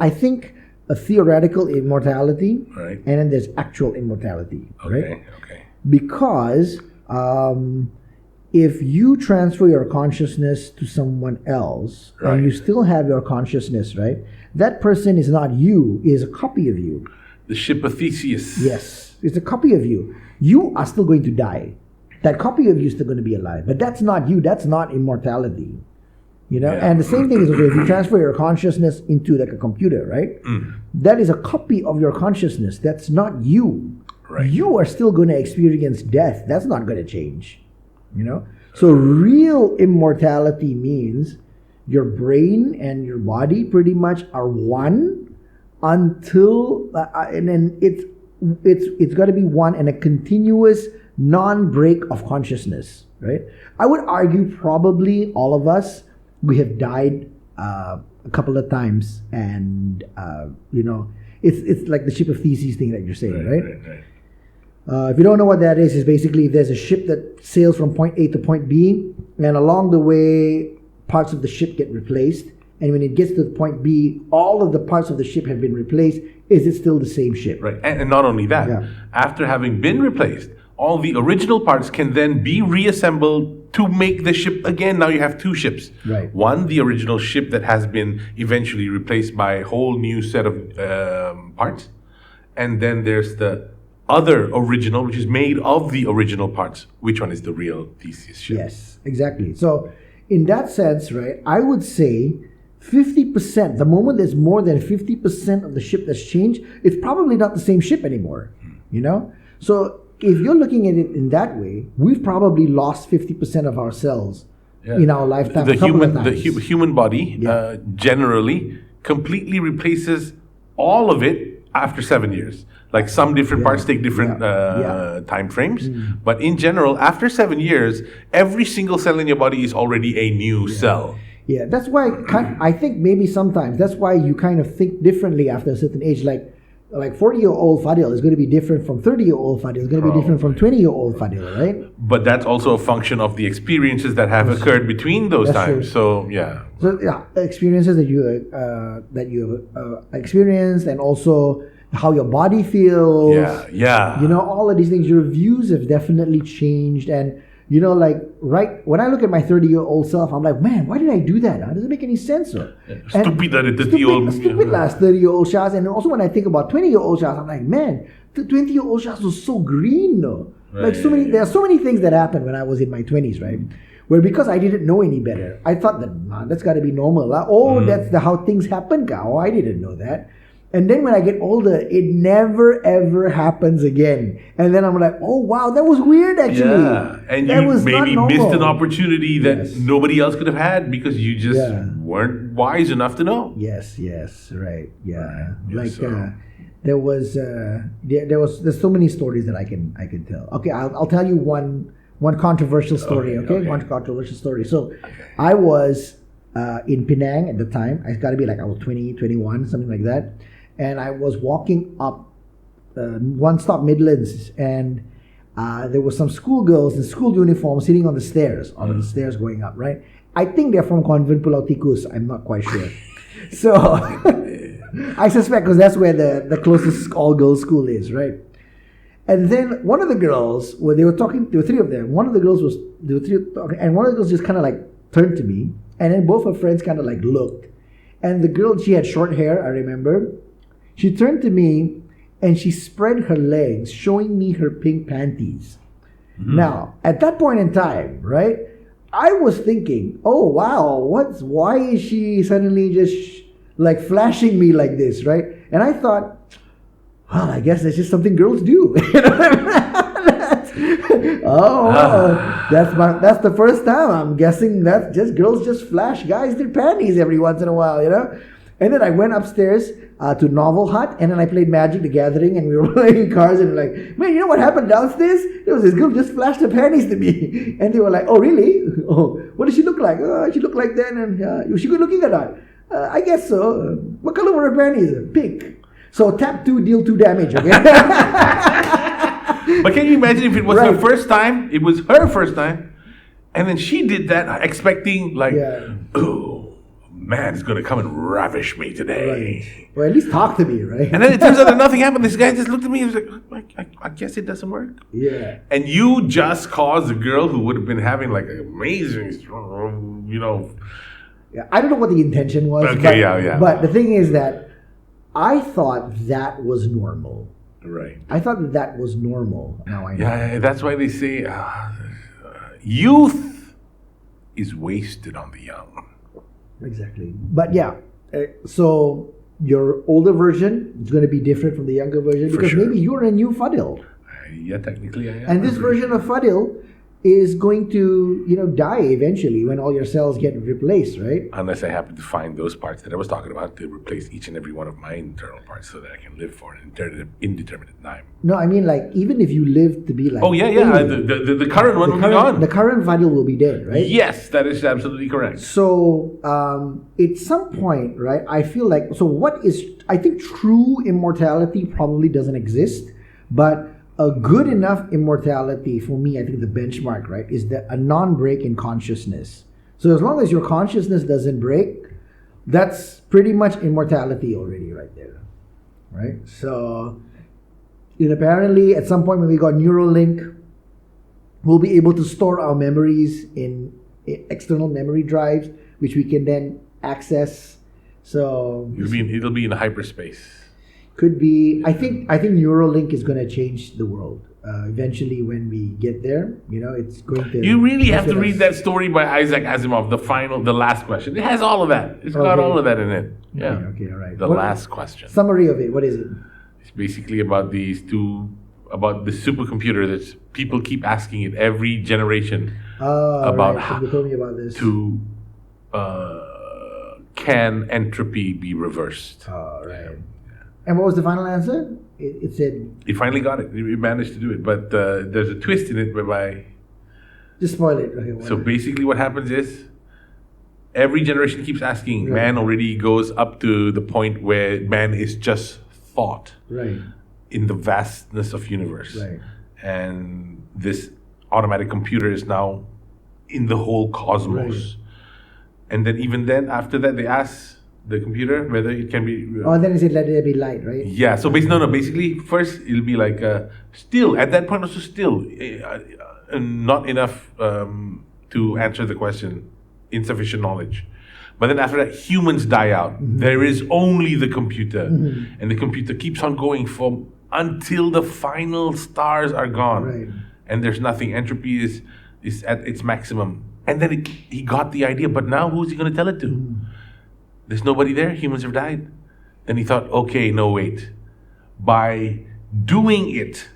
I think a theoretical immortality, Right. and then there's actual immortality, right? Okay. Because if you transfer your consciousness to someone else and you still have your consciousness, right? That person is not you, is a copy of you. The ship of Theseus. Yes, it's a copy of you. You are still going to die. That copy of you is still going to be alive, but that's not you. That's not immortality. You know, and the same thing is okay, if you transfer your consciousness into like a computer, right? That is a copy of your consciousness. That's not you. Right. You are still going to experience death. That's not going to change. You know? So real immortality means your brain and your body pretty much are one until and then it's got to be one and a continuous non-break of consciousness, right? I would argue probably all of us, we have died a couple of times, and you know, it's like the ship of Theseus thing that you're saying, right? If you don't know what that is basically there's a ship that sails from point A to point B, and along the way, parts of the ship get replaced, and when it gets to the point B, all of the parts of the ship have been replaced. Is it still the same ship? Right, and not only that, after having been replaced, all the original parts can then be reassembled to make the ship again. Now you have two ships. Right. One, the original ship that has been eventually replaced by a whole new set of parts. And then there's the other original, which is made of the original parts. Which one is the real Theseus ship? Yes, exactly. So in that sense, right, I would say 50%, the moment there's more than 50% of the ship that's changed, it's probably not the same ship anymore. You know? So if you're looking at it in that way, we've probably lost 50% of ourselves in our lifetime. The human body generally completely replaces all of it after 7 years. Like some different parts take different time frames, but in general, after 7 years, every single cell in your body is already a new cell. Yeah, that's why I think maybe sometimes that's why you kind of think differently after a certain age. Like 40-year-old Fadil is going to be different from 30-year-old Fadil. It's going to be different from 20-year-old Fadil, right? But that's also a function of the experiences that have occurred between those times. True. So experiences that you experienced, and also how your body feels. Yeah. You know, all of these things. Your views have definitely changed, and you know, like when I look at my 30-year-old self, I'm like, man, why did I do that? It doesn't make any sense. Stupid last 30-year-old Shaz. And also when I think about 20-year-old Shaz, I'm like, man, the 20-year-old Shaz was so green, though. Right. Like there are so many things that happened when I was in my 20s, right? Where because I didn't know any better, I thought that that's got to be normal. That's how things happen. I didn't know that. And then when I get older, it never ever happens again. And then I'm like, oh wow, that was weird actually. Yeah, and that you maybe missed an opportunity that nobody else could have had because you just weren't wise enough to know. Yes, right, yeah. There's so many stories that I can tell. Okay, I'll tell you one controversial story. Okay, one controversial story. So, I was in Penang at the time. I got to be like I was 20, 21, something like that. And I was walking up One Stop Midlands, and there were some schoolgirls in school uniform sitting on the stairs, going up, right? I think they're from Convent Pulau Tikus. I'm not quite sure. So, I suspect because that's where the closest all-girls school is, right? And then one of the girls, when they were talking, there were three of them. One of the girls and one of the girls just kind of like turned to me, and then both her friends kind of like looked. And the girl, she had short hair, I remember. She turned to me and she spread her legs, showing me her pink panties. Mm-hmm. Now, at that point in time, right, I was thinking, oh wow, why is she suddenly just like flashing me like this, right? And I thought, well, I guess that's just something girls do. That's the first time I'm guessing that just girls just flash guys their panties every once in a while, you know. And then I went upstairs to Novel Hut, and then I played Magic the Gathering, and we were playing cards, and like, man, you know what happened downstairs? There was this girl just flashed her panties to me, and they were like, oh really? Oh, what does she look like? Oh, she looked like that, and was she good looking or not? I guess so. What color were her panties? Pink. So tap 2, deal 2 damage, okay? But can you imagine if it was her first time? It was her first time, and then she did that expecting like, oh, man is going to come and ravish me today. Right. Well, at least talk to me, right? And then it turns out that nothing happened. This guy just looked at me and was like, I guess it doesn't work. Yeah. And you just caused a girl who would have been having like an amazing, Yeah, I don't know what the intention was. Okay, but, yeah. But the thing is that I thought that was normal. Right. I thought that was normal. Now I know. Yeah, that's why they say youth is wasted on the young. Exactly. But yeah, so your older version is going to be different from the younger version because maybe you're a new Fadil. Yeah, technically I am. And this version of Fadil is going to, die eventually when all your cells get replaced, right? Unless I happen to find those parts that I was talking about to replace each and every one of my internal parts so that I can live for an indeterminate time. No, I mean like even if you live to be like... Oh, yeah. The current one will be gone. The current Fadil will be dead, right? Yes, that is absolutely correct. So at some point, right, I feel like... So I think true immortality probably doesn't exist, but... A good enough immortality, for me, I think the benchmark, right, is a non-break in consciousness. So as long as your consciousness doesn't break, that's pretty much immortality already right there, right? So, apparently at some point when we got Neuralink, we'll be able to store our memories in external memory drives, which we can then access. So it'll be in hyperspace. Could be. I think Neuralink is going to change the world eventually when we get there. It's going to. You really have to read that story by Isaac Asimov. The last question. It has all of that. It's got all of that in it. Yeah. Okay. All right. The last question. Summary of it. What is it? It's basically about the supercomputer that people keep asking it every generation about right. how you told me about this. Can entropy be reversed? Oh, right. And what was the final answer? It said... He finally got it. He managed to do it. But there's a twist in it whereby... Just spoil it. Okay, so basically what happens is every generation keeps asking. Right. Man already goes up to the point where man is just thought. Right. In the vastness of universe. Right. And this automatic computer is now in the whole cosmos. Right. And then even then, after that, they ask... the computer, whether it can be... then is it let there be light, right? Yeah, so basically, first it'll be like, still, at that point also still, not enough to answer the question, insufficient knowledge. But then after that, humans die out. Mm-hmm. There is only the computer. Mm-hmm. And the computer keeps on going until the final stars are gone. Right. And there's nothing. Entropy is at its maximum. And then he got the idea, but now who's he going to tell it to? Mm-hmm. There's nobody there. Humans have died. Then he thought, okay, no, wait. By doing it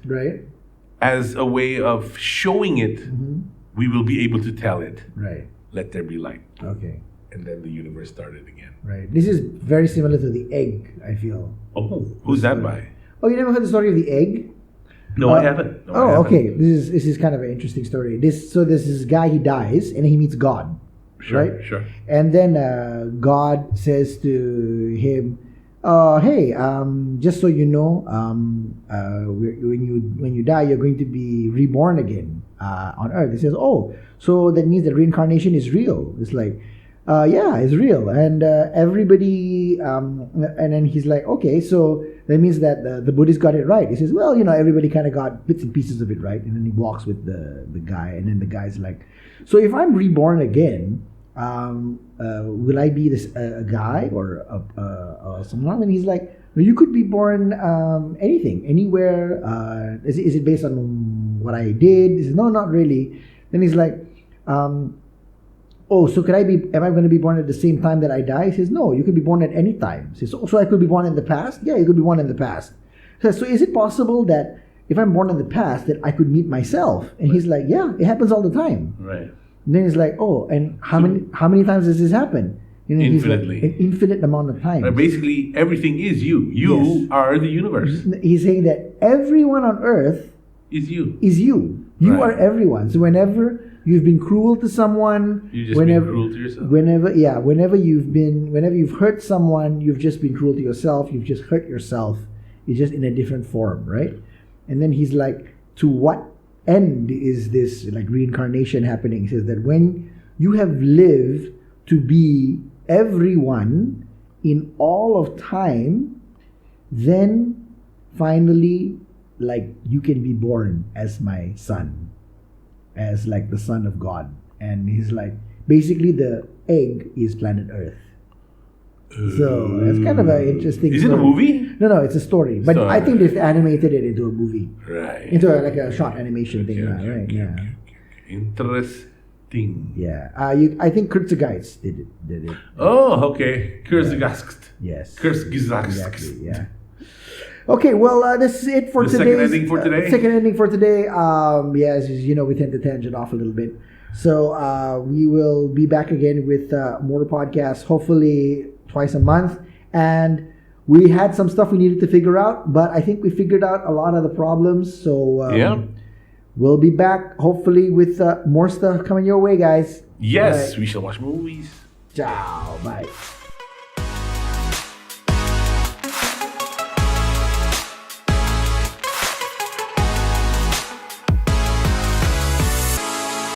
as a way of showing it, we will be able to tell it. Right. Let there be light. Okay. And then the universe started again. Right. This is very similar to the egg, I feel. Oh, who's that by? Oh, you never heard the story of the egg? No, I haven't. No, I haven't. Okay. This is kind of an interesting story. This guy, he dies and he meets God. Sure. And then God says to him, "Hey, just so you know, when you die, you're going to be reborn again on Earth." He says, "Oh, so that means that reincarnation is real?" It's like, "Yeah, it's real." And everybody, and then he's like, "Okay, so that means that the Buddhist got it right." He says, "Well, everybody kind of got bits and pieces of it right." And then he walks with the guy, and then the guy's like, "So if I'm reborn again, will I be a guy or someone?" And he's like, "No, you could be born anything, anywhere. Is it based on what I did?" He says, "No, not really." Then he's like, "Oh, so am I going to be born at the same time that I die?" He says, "No, you could be born at any time." He says, "So I could be born in the past?" "Yeah, you could be born in the past." He says, "So is it possible that if I'm born in the past that I could meet myself?" And he's like, "Yeah, it happens all the time." Right. And then he's like, "Oh, and how many times does this happen?" Infinitely. Like, an infinite amount of times. Basically, everything is you. You are the universe. He's saying that everyone on Earth is you. You are everyone. So whenever you've been cruel to someone, you've just been cruel to yourself. Whenever you've hurt someone, you've just been cruel to yourself. You've just hurt yourself. It's just in a different form, right? And then he's like, to what end is this like reincarnation happening? He says that when you have lived to be everyone in all of time, then finally, like, you can be born as my son, as like the son of God. And he's like, basically the egg is planet Earth. So it's kind of an interesting. Is it a movie? No, it's a story. But Story. I think they've animated it into a movie, Right. into like a short animation thing, right? Yeah. Interesting. Yeah. I think Kurtzgeist did it. Oh, okay. Kurzgesagt. Yes. Kurzgesagt. Exactly. Yeah. Okay, well, this is it for The today. second ending for today? Second ending for today. Yes, you know, we tend to tangent off a little bit. So we will be back again with more podcasts, hopefully twice a month. And we had some stuff we needed to figure out, but I think we figured out a lot of the problems. So we'll be back, hopefully, with more stuff coming your way, guys. Yes, we shall watch movies. Ciao. Bye.